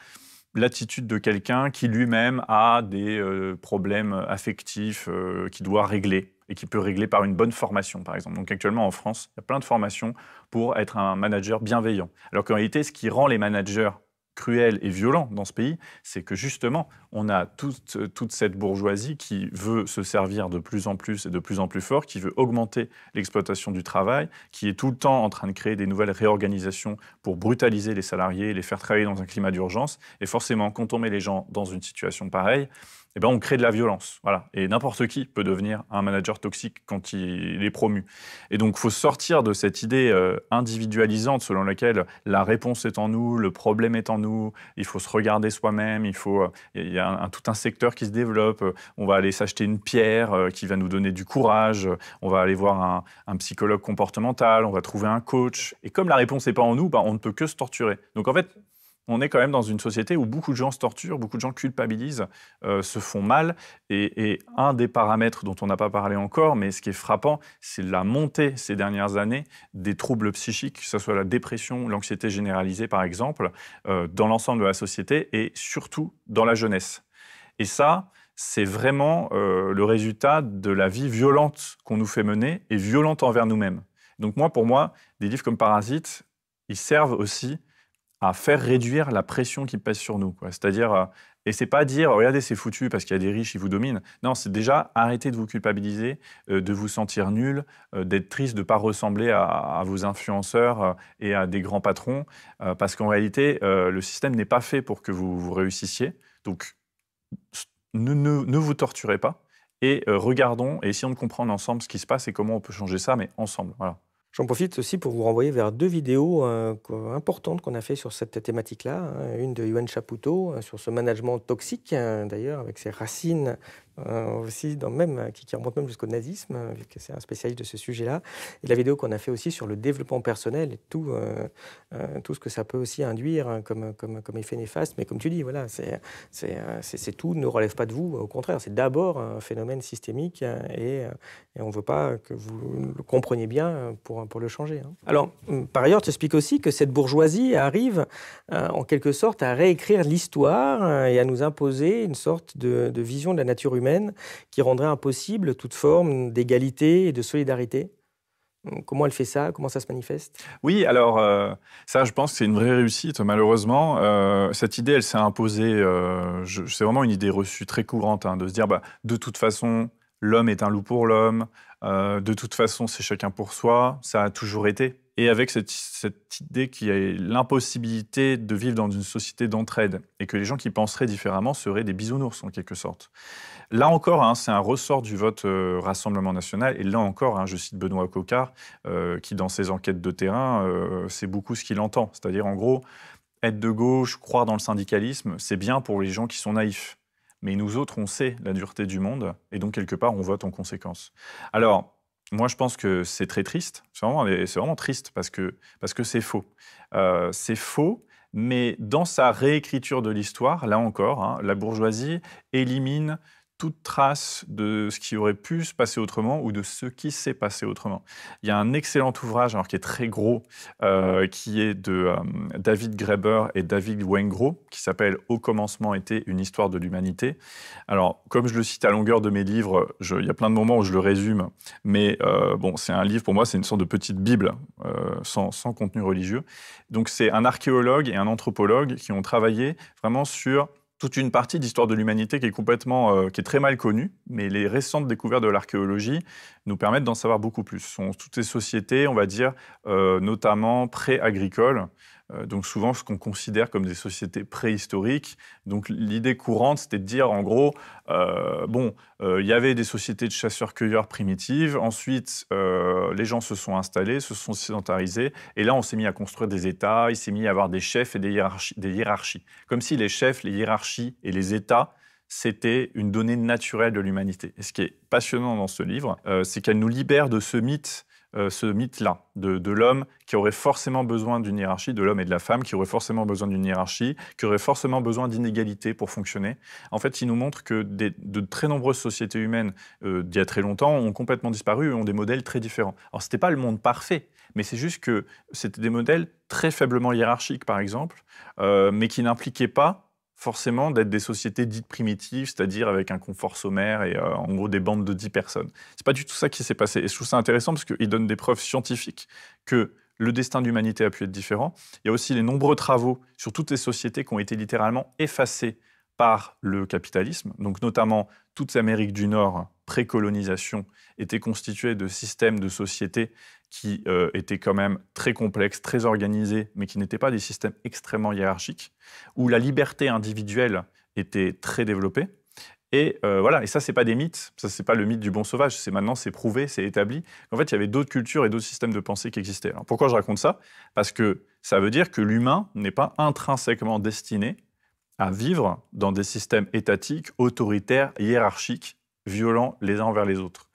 l'attitude de quelqu'un qui lui-même a des problèmes affectifs qu'il doit régler et qui peut régler par une bonne formation, par exemple. Donc actuellement, en France, il y a plein de formations pour être un manager bienveillant. Alors qu'en réalité, ce qui rend les managers cruels et violents dans ce pays, c'est que justement, on a toute cette bourgeoisie qui veut se servir de plus en plus et de plus en plus fort, qui veut augmenter l'exploitation du travail, qui est tout le temps en train de créer des nouvelles réorganisations pour brutaliser les salariés, les faire travailler dans un climat d'urgence. Et forcément, quand on met les gens dans une situation pareille, on crée de la violence. Voilà. Et n'importe qui peut devenir un manager toxique quand il est promu. Et donc, il faut sortir de cette idée individualisante selon laquelle la réponse est en nous, le problème est en nous, il faut se regarder soi-même, il y a tout un secteur qui se développe, on va aller s'acheter une pierre qui va nous donner du courage, on va aller voir un psychologue comportemental, on va trouver un coach. Et comme la réponse n'est pas en nous, on ne peut que se torturer. Donc, en fait, on est quand même dans une société où beaucoup de gens se torturent, beaucoup de gens culpabilisent, se font mal. Et un des paramètres dont on n'a pas parlé encore, mais ce qui est frappant, c'est la montée ces dernières années des troubles psychiques, que ce soit la dépression, l'anxiété généralisée par exemple, dans l'ensemble de la société et surtout dans la jeunesse. Et ça, c'est vraiment le résultat de la vie violente qu'on nous fait mener et violente envers nous-mêmes. Donc pour moi, des livres comme Parasite, ils servent aussi à faire réduire la pression qui pèse sur nous, quoi. C'est-à-dire, et c'est pas dire, regardez, c'est foutu parce qu'il y a des riches, ils vous dominent. Non, c'est déjà arrêter de vous culpabiliser, de vous sentir nul, d'être triste, de ne pas ressembler à vos influenceurs et à des grands patrons, parce qu'en réalité, le système n'est pas fait pour que vous réussissiez. Donc, ne vous torturez pas et regardons et essayons de comprendre ensemble ce qui se passe et comment on peut changer ça, mais ensemble. Voilà. J'en profite aussi pour vous renvoyer vers 2 vidéos importantes qu'on a fait sur cette thématique-là. Une de Yoann Chapoutot sur ce management toxique, d'ailleurs, avec ses racines aussi, qui remonte même jusqu'au nazisme, vu que c'est un spécialiste de ce sujet-là. Et la vidéo qu'on a fait aussi sur le développement personnel et tout ce que ça peut aussi induire comme effet néfaste. Mais comme tu dis, voilà, c'est tout ne relève pas de vous. Au contraire, c'est d'abord un phénomène systémique et on ne veut pas que vous le compreniez bien pour le changer. Alors, par ailleurs, tu expliques aussi que cette bourgeoisie arrive en quelque sorte à réécrire l'histoire et à nous imposer une sorte de vision de la nature humaine qui rendrait impossible toute forme d'égalité et de solidarité. Comment elle fait ça? Comment ça se manifeste? Oui, alors ça, je pense que c'est une vraie réussite. Malheureusement, cette idée, elle s'est imposée. C'est vraiment une idée reçue très courante, de se dire, de toute façon, l'homme est un loup pour l'homme. De toute façon, c'est chacun pour soi. Ça a toujours été. Et avec cette idée qu'il y a l'impossibilité de vivre dans une société d'entraide et que les gens qui penseraient différemment seraient des bisounours, en quelque sorte. Là encore, c'est un ressort du vote Rassemblement national. Et là encore, je cite Benoît Coquart, qui, dans ses enquêtes de terrain, c'est beaucoup ce qu'il entend. C'est-à-dire, en gros, être de gauche, croire dans le syndicalisme, c'est bien pour les gens qui sont naïfs. Mais nous autres, on sait la dureté du monde, et donc, quelque part, on vote en conséquence. Alors, moi, je pense que c'est très triste. C'est vraiment triste parce que c'est faux. C'est faux, mais dans sa réécriture de l'histoire, là encore, la bourgeoisie élimine toute trace de ce qui aurait pu se passer autrement ou de ce qui s'est passé autrement. Il y a un excellent ouvrage, qui est très gros, qui est de David Graeber et David Wengrow, qui s'appelle « Au commencement était une histoire de l'humanité ». Alors, comme je le cite à longueur de mes livres, il y a plein de moments où je le résume, mais c'est un livre, pour moi, c'est une sorte de petite Bible, sans contenu religieux. Donc, c'est un archéologue et un anthropologue qui ont travaillé vraiment sur toute une partie d'histoire de l'humanité qui est très mal connue, mais les récentes découvertes de l'archéologie nous permettent d'en savoir beaucoup plus. Ce sont toutes ces sociétés, on va dire, notamment pré-agricoles, donc souvent ce qu'on considère comme des sociétés préhistoriques. Donc l'idée courante, c'était de dire, en gros, il y avait des sociétés de chasseurs-cueilleurs primitives, ensuite les gens se sont installés, se sont sédentarisés, et là on s'est mis à construire des États, il s'est mis à avoir des chefs et des hiérarchies. Comme si les chefs, les hiérarchies et les États, c'était une donnée naturelle de l'humanité. Et ce qui est passionnant dans ce livre, c'est qu'elle nous libère de ce mythe-là, de l'homme qui aurait forcément besoin d'une hiérarchie, de l'homme et de la femme qui auraient forcément besoin d'une hiérarchie, qui auraient forcément besoin d'inégalité pour fonctionner. En fait, il nous montre que de très nombreuses sociétés humaines d'il y a très longtemps ont complètement disparu et ont des modèles très différents. Alors, ce n'était pas le monde parfait, mais c'est juste que c'était des modèles très faiblement hiérarchiques, par exemple, mais qui n'impliquaient pas forcément d'être des sociétés dites primitives, c'est-à-dire avec un confort sommaire et en gros des bandes de 10 personnes. C'est pas du tout ça qui s'est passé. Et je trouve ça intéressant parce qu'il donne des preuves scientifiques que le destin de l'humanité a pu être différent. Il y a aussi les nombreux travaux sur toutes les sociétés qui ont été littéralement effacées par le capitalisme. Donc notamment, toute l'Amérique du Nord, pré-colonisation, était constituée de systèmes de sociétés qui étaient quand même très complexes, très organisés, mais qui n'étaient pas des systèmes extrêmement hiérarchiques, où la liberté individuelle était très développée. Et voilà, et ça, c'est pas des mythes, ça, c'est pas le mythe du bon sauvage, c'est prouvé, c'est établi. En fait, il y avait d'autres cultures et d'autres systèmes de pensée qui existaient. Alors, pourquoi je raconte ça? Parce que ça veut dire que l'humain n'est pas intrinsèquement destiné à vivre dans des systèmes étatiques, autoritaires, hiérarchiques, violents les uns envers les autres.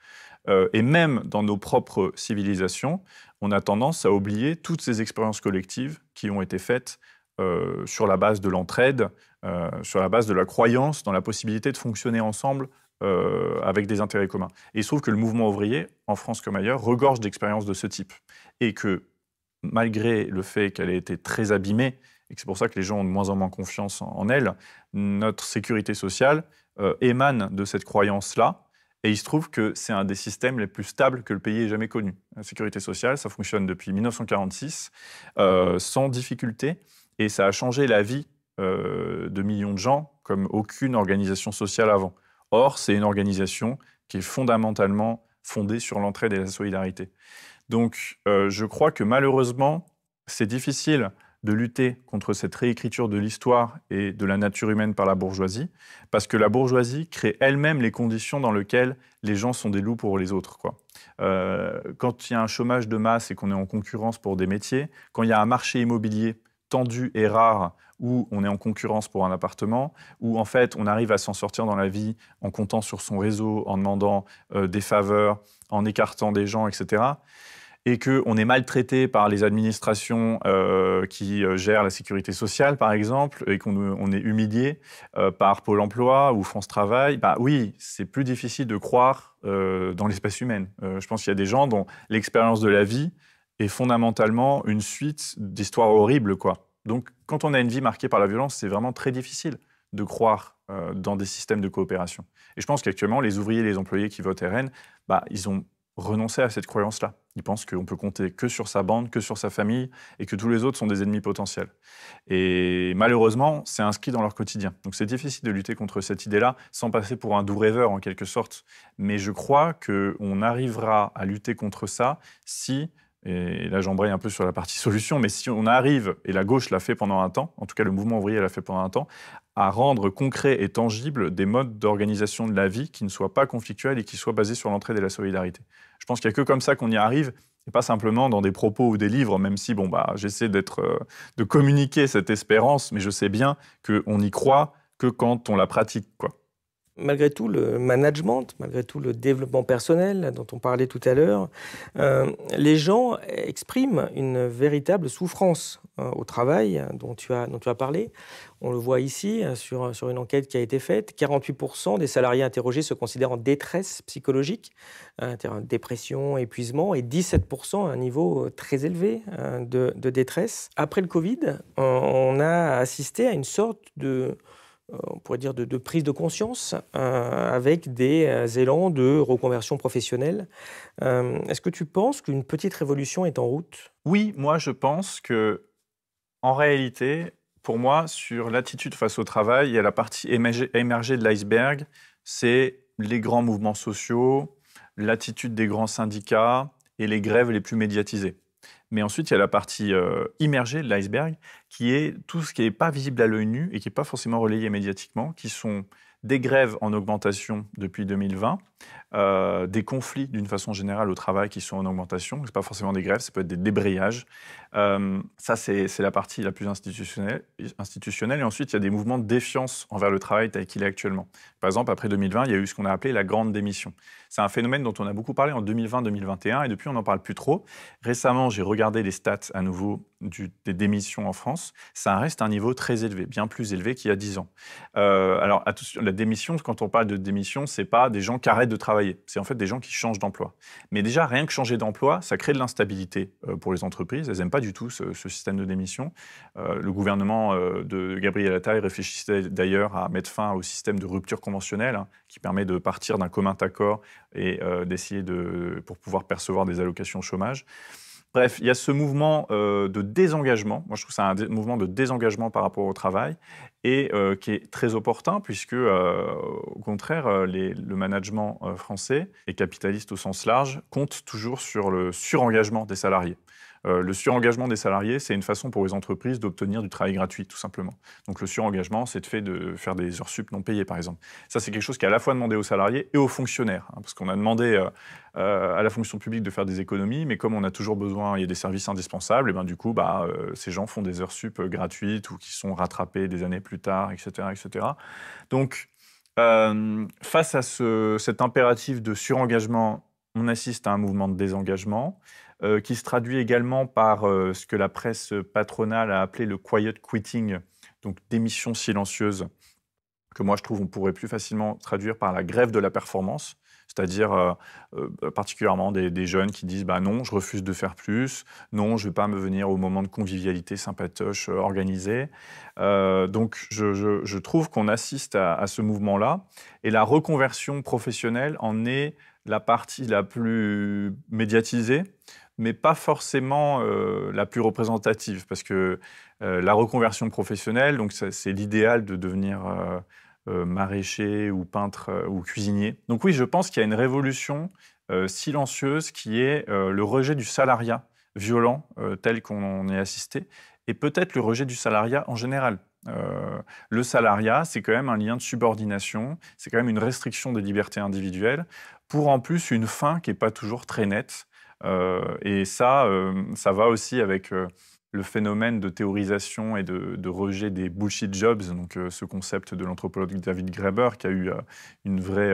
Et même dans nos propres civilisations, on a tendance à oublier toutes ces expériences collectives qui ont été faites sur la base de l'entraide, sur la base de la croyance dans la possibilité de fonctionner ensemble avec des intérêts communs. Et il se trouve que le mouvement ouvrier, en France comme ailleurs, regorge d'expériences de ce type. Et que malgré le fait qu'elle ait été très abîmée, et que c'est pour ça que les gens ont de moins en moins confiance en elle, notre sécurité sociale émane de cette croyance-là. Et il se trouve que c'est un des systèmes les plus stables que le pays ait jamais connu. La sécurité sociale, ça fonctionne depuis 1946, sans difficulté, et ça a changé la vie de millions de gens comme aucune organisation sociale avant. Or, c'est une organisation qui est fondamentalement fondée sur l'entraide et la solidarité. Donc, je crois que malheureusement, c'est difficile de lutter contre cette réécriture de l'histoire et de la nature humaine par la bourgeoisie, parce que la bourgeoisie crée elle-même les conditions dans lesquelles les gens sont des loups pour les autres, quoi. Quand il y a un chômage de masse et qu'on est en concurrence pour des métiers, quand il y a un marché immobilier tendu et rare où on est en concurrence pour un appartement, où en fait on arrive à s'en sortir dans la vie en comptant sur son réseau, en demandant des faveurs, en écartant des gens, etc., et qu'on est maltraité par les administrations qui gèrent la sécurité sociale, par exemple, et qu'on est humilié par Pôle emploi ou France Travail, bah oui, c'est plus difficile de croire dans l'espèce humaine. Je pense qu'il y a des gens dont l'expérience de la vie est fondamentalement une suite d'histoires horribles, quoi. Donc, quand on a une vie marquée par la violence, c'est vraiment très difficile de croire dans des systèmes de coopération. Et je pense qu'actuellement, les ouvriers et les employés qui votent RN, bah, ils ont renoncer à cette croyance-là. Ils pensent qu'on peut compter que sur sa bande, que sur sa famille, et que tous les autres sont des ennemis potentiels. Et malheureusement, c'est inscrit dans leur quotidien. Donc c'est difficile de lutter contre cette idée-là sans passer pour un doux rêveur, en quelque sorte. Mais je crois qu'on arrivera à lutter contre ça si, et là j'embraye un peu sur la partie solution, mais si on arrive, et la gauche l'a fait pendant un temps, en tout cas le mouvement ouvrier l'a fait pendant un temps, à rendre concret et tangible des modes d'organisation de la vie qui ne soient pas conflictuels et qui soient basés sur l'entraide et la solidarité. Je pense qu'il n'y a que comme ça qu'on y arrive, et pas simplement dans des propos ou des livres, même si j'essaie de communiquer cette espérance, mais je sais bien qu'on n'y croit que quand on la pratique, quoi. Malgré tout, le management, malgré tout le développement personnel dont on parlait tout à l'heure, les gens expriment une véritable souffrance au travail dont tu as parlé. On le voit ici sur une enquête qui a été faite. 48% des salariés interrogés se considèrent en détresse psychologique, dépression, épuisement, et 17% à un niveau très élevé de détresse. Après le Covid, on a assisté à une sorte on pourrait dire de prise de conscience avec des élans de reconversion professionnelle. Est-ce que tu penses qu'une petite révolution est en route ? Oui, moi je pense que, en réalité, pour moi, sur l'attitude face au travail, il y a la partie émergée de l'iceberg, c'est les grands mouvements sociaux, l'attitude des grands syndicats et les grèves les plus médiatisées. Mais ensuite, il y a la partie immergée de l'iceberg, qui est tout ce qui n'est pas visible à l'œil nu et qui n'est pas forcément relayé médiatiquement, qui sont des grèves en augmentation depuis 2020, des conflits d'une façon générale au travail qui sont en augmentation. Ce n'est pas forcément des grèves, ça peut être des débrayages. Ça, c'est la partie la plus institutionnelle. Et ensuite, il y a des mouvements de défiance envers le travail tel qu'il est actuellement. Par exemple, après 2020, il y a eu ce qu'on a appelé la grande démission. C'est un phénomène dont on a beaucoup parlé en 2020-2021 et depuis, on n'en parle plus trop. Récemment, j'ai regardé les stats à nouveau des démissions en France. Ça reste un niveau très élevé, bien plus élevé qu'il y a 10 ans. Alors, attention, la démission, quand on parle de démission, ce n'est pas des gens qui arrêtent de travailler. C'est en fait des gens qui changent d'emploi. Mais déjà, rien que changer d'emploi, ça crée de l'instabilité pour les entreprises. Elles n'aiment pas du tout ce système de démission. Le gouvernement de Gabriel Attal réfléchissait d'ailleurs à mettre fin au système de rupture conventionnelle qui permet de partir d'un commun accord et d'essayer pour pouvoir percevoir des allocations chômage. Bref, il y a ce mouvement de désengagement. Moi, je trouve que c'est un mouvement de désengagement par rapport au travail et qui est très opportun puisque, au contraire, le management français et capitaliste au sens large compte toujours sur le surengagement des salariés. Le surengagement des salariés, c'est une façon pour les entreprises d'obtenir du travail gratuit, tout simplement. Donc le surengagement, c'est le fait de faire des heures sup non payées, par exemple. Ça, c'est quelque chose qui est à la fois demandé aux salariés et aux fonctionnaires, parce qu'on a demandé à la fonction publique de faire des économies, mais comme on a toujours besoin, il y a des services indispensables, et ben du coup, ces gens font des heures sup gratuites ou qui sont rattrapées des années plus tard, etc., etc. Donc, face à cet impératif de surengagement, on assiste à un mouvement de désengagement. qui se traduit également par ce que la presse patronale a appelé le quiet quitting, donc démission silencieuse, que moi je trouve on pourrait plus facilement traduire par la grève de la performance, c'est-à-dire particulièrement des jeunes qui disent bah non, je refuse de faire plus, non, je ne vais pas me venir au moment de convivialité sympatoche organisé. Donc je trouve qu'on assiste à ce mouvement-là, et la reconversion professionnelle en est la partie la plus médiatisée, mais pas forcément la plus représentative, parce que la reconversion professionnelle, donc c'est l'idéal de devenir maraîcher ou peintre ou cuisinier. Donc oui, je pense qu'il y a une révolution silencieuse qui est le rejet du salariat violent tel qu'on y est assisté, et peut-être le rejet du salariat en général. Le salariat, c'est quand même un lien de subordination, c'est quand même une restriction des libertés individuelles, pour en plus une fin qui n'est pas toujours très nette. Et ça va aussi avec le phénomène de théorisation et de rejet des bullshit jobs, donc ce concept de l'anthropologue David Graeber qui a eu une vraie,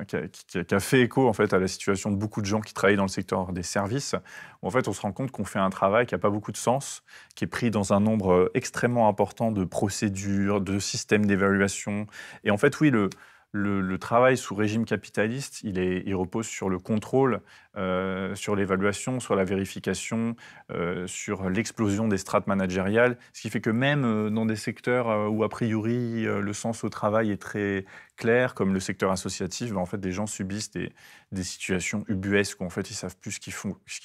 qui a fait écho en fait à la situation de beaucoup de gens qui travaillent dans le secteur des services, où en fait on se rend compte qu'on fait un travail qui n'a pas beaucoup de sens, qui est pris dans un nombre extrêmement important de procédures, de systèmes d'évaluation. Et en fait, oui, le travail sous régime capitaliste, il repose sur le contrôle, sur l'évaluation, sur la vérification, sur l'explosion des strates managériales, ce qui fait que même dans des secteurs où a priori le sens au travail est très clair, comme le secteur associatif, ben, en fait, des gens subissent des situations ubuesques où en fait, ils ne savent plus ce qu'ils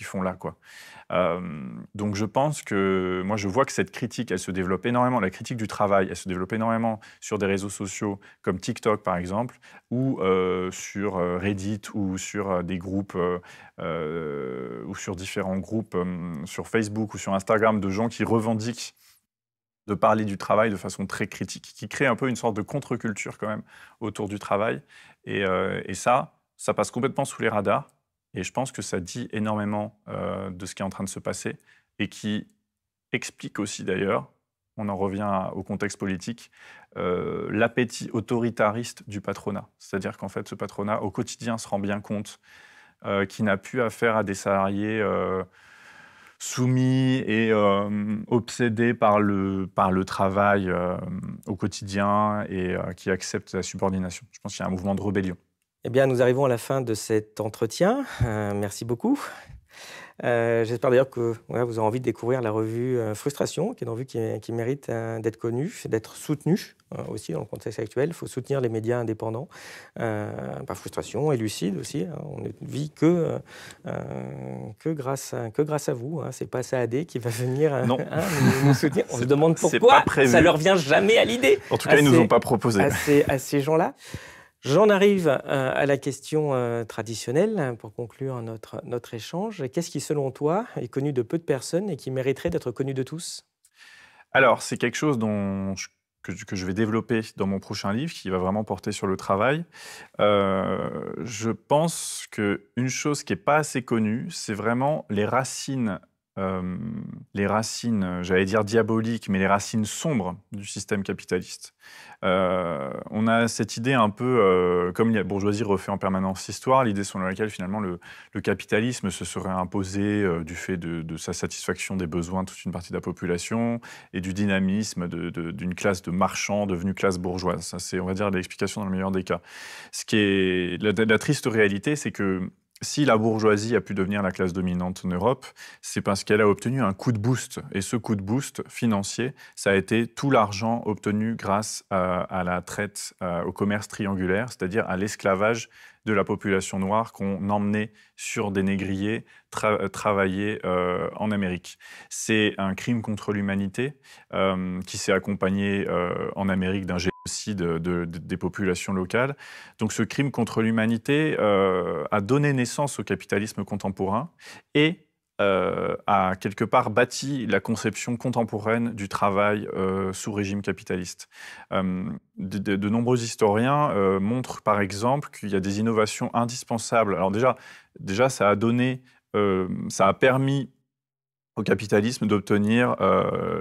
font là, quoi. Donc je pense que, moi je vois que cette critique, elle se développe énormément, la critique du travail, elle se développe énormément sur des réseaux sociaux comme TikTok par exemple, ou sur Reddit, ou sur des groupes, ou sur différents groupes sur Facebook ou sur Instagram, de gens qui revendiquent de parler du travail de façon très critique, qui crée un peu une sorte de contre-culture quand même autour du travail. Et ça passe complètement sous les radars. Et je pense que ça dit énormément de ce qui est en train de se passer, et qui explique aussi d'ailleurs, on en revient au contexte politique, l'appétit autoritariste du patronat. C'est-à-dire qu'en fait, ce patronat, au quotidien, se rend bien compte qu'il n'a plus affaire à des salariés soumis et obsédés par le travail au quotidien, et qui acceptent la subordination. Je pense qu'il y a un mouvement de rébellion. Eh bien, nous arrivons à la fin de cet entretien. Merci beaucoup. J'espère d'ailleurs que voilà, vous avez envie de découvrir la revue Frustration, qui est une revue qui mérite d'être connue, d'être soutenue aussi dans le contexte actuel. Il faut soutenir les médias indépendants. Par Frustration et Lucide aussi. On ne vit que grâce à vous. C'est pas Saadé qui va venir nous soutenir. On se demande pourquoi ça leur vient jamais à l'idée. En tout cas, ils nous ont pas proposé. À ces gens-là. J'en arrive à la question traditionnelle pour conclure notre échange. Qu'est-ce qui, selon toi, est connu de peu de personnes et qui mériterait d'être connu de tous? Alors, c'est quelque chose que je vais développer dans mon prochain livre, qui va vraiment porter sur le travail. Je pense qu'une chose qui n'est pas assez connue, c'est vraiment les racines, j'allais dire diaboliques, mais les racines sombres du système capitaliste. On a cette idée un peu, comme la bourgeoisie refait en permanence l'histoire, l'idée selon laquelle finalement le capitalisme se serait imposé du fait de sa satisfaction des besoins de toute une partie de la population, et du dynamisme d'une classe de marchands devenue classe bourgeoise. Ça, c'est, on va dire, l'explication dans le meilleur des cas. Ce qui est la triste réalité, c'est que si la bourgeoisie a pu devenir la classe dominante en Europe, c'est parce qu'elle a obtenu un coup de boost. Et ce coup de boost financier, ça a été tout l'argent obtenu grâce à la traite, au commerce triangulaire, c'est-à-dire à l'esclavage de la population noire qu'on emmenait sur des négriers travailler en Amérique. C'est un crime contre l'humanité qui s'est accompagné en Amérique d'un génocide des populations locales. Donc ce crime contre l'humanité a donné naissance au capitalisme contemporain et a quelque part bâti la conception contemporaine du travail sous régime capitaliste. De nombreux historiens montrent par exemple qu'il y a des innovations indispensables. Alors déjà ça a permis au capitalisme d'obtenir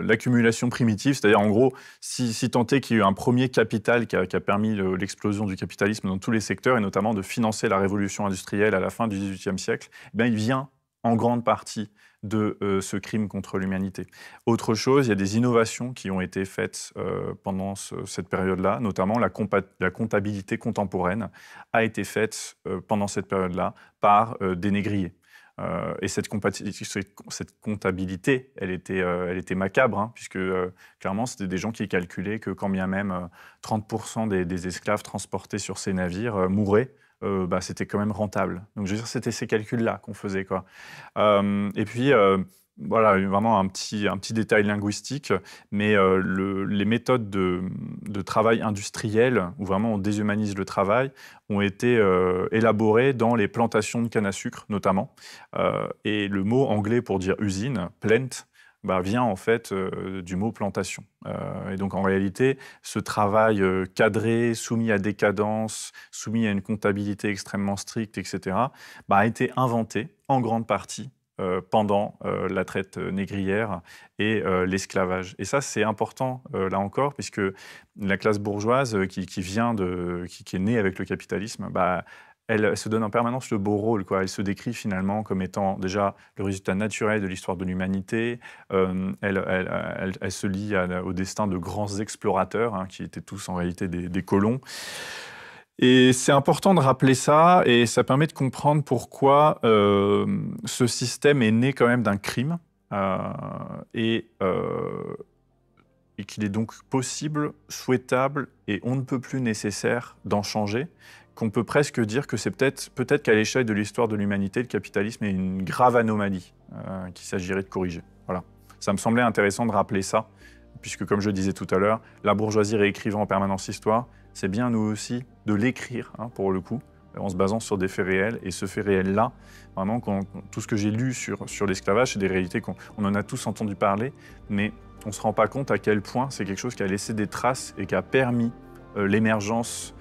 l'accumulation primitive, c'est-à-dire en gros, si tant est qu'il y a eu un premier capital qui a permis l'explosion du capitalisme dans tous les secteurs, et notamment de financer la révolution industrielle à la fin du XVIIIe siècle, eh bien, il vient en grande partie de ce crime contre l'humanité. Autre chose, il y a des innovations qui ont été faites pendant cette période-là, notamment la comptabilité contemporaine a été faite pendant cette période-là par des négriers. Et cette comptabilité, elle était macabre, hein, puisque clairement, c'était des gens qui calculaient que quand bien même 30% des esclaves transportés sur ces navires mouraient, c'était quand même rentable. Donc, je veux dire, c'était ces calculs-là qu'on faisait, quoi. Et puis, voilà, vraiment un petit détail linguistique, mais les méthodes de travail industriel, où vraiment on déshumanise le travail, ont été élaborées dans les plantations de canne à sucre, notamment. Et le mot anglais pour dire usine, plant, vient en fait du mot plantation. Et donc en réalité, ce travail cadré, soumis à des cadences, soumis à une comptabilité extrêmement stricte, etc., a été inventé en grande partie pendant la traite négrière et l'esclavage. Et ça, c'est important, là encore, puisque la classe bourgeoise qui est née avec le capitalisme, elle se donne en permanence le beau rôle, quoi. Elle se décrit finalement comme étant déjà le résultat naturel de l'histoire de l'humanité. Elle se lie au destin de grands explorateurs, hein, qui étaient tous en réalité des colons. Et c'est important de rappeler ça, et ça permet de comprendre pourquoi ce système est né quand même d'un crime, et qu'il est donc possible, souhaitable et on ne peut plus nécessaire d'en changer, qu'on peut presque dire que c'est peut-être qu'à l'échelle de l'histoire de l'humanité, le capitalisme est une grave anomalie qu'il s'agirait de corriger. Voilà. Ça me semblait intéressant de rappeler ça, puisque comme je disais tout à l'heure, la bourgeoisie réécrivant en permanence l'histoire, c'est bien nous aussi de l'écrire, hein, pour le coup, en se basant sur des faits réels. Et ce fait réel-là, vraiment, tout ce que j'ai lu sur l'esclavage, c'est des réalités qu'on en a tous entendu parler, mais on ne se rend pas compte à quel point c'est quelque chose qui a laissé des traces et qui a permis l'émergence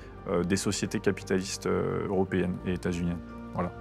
des sociétés capitalistes européennes et états-uniennes. Voilà.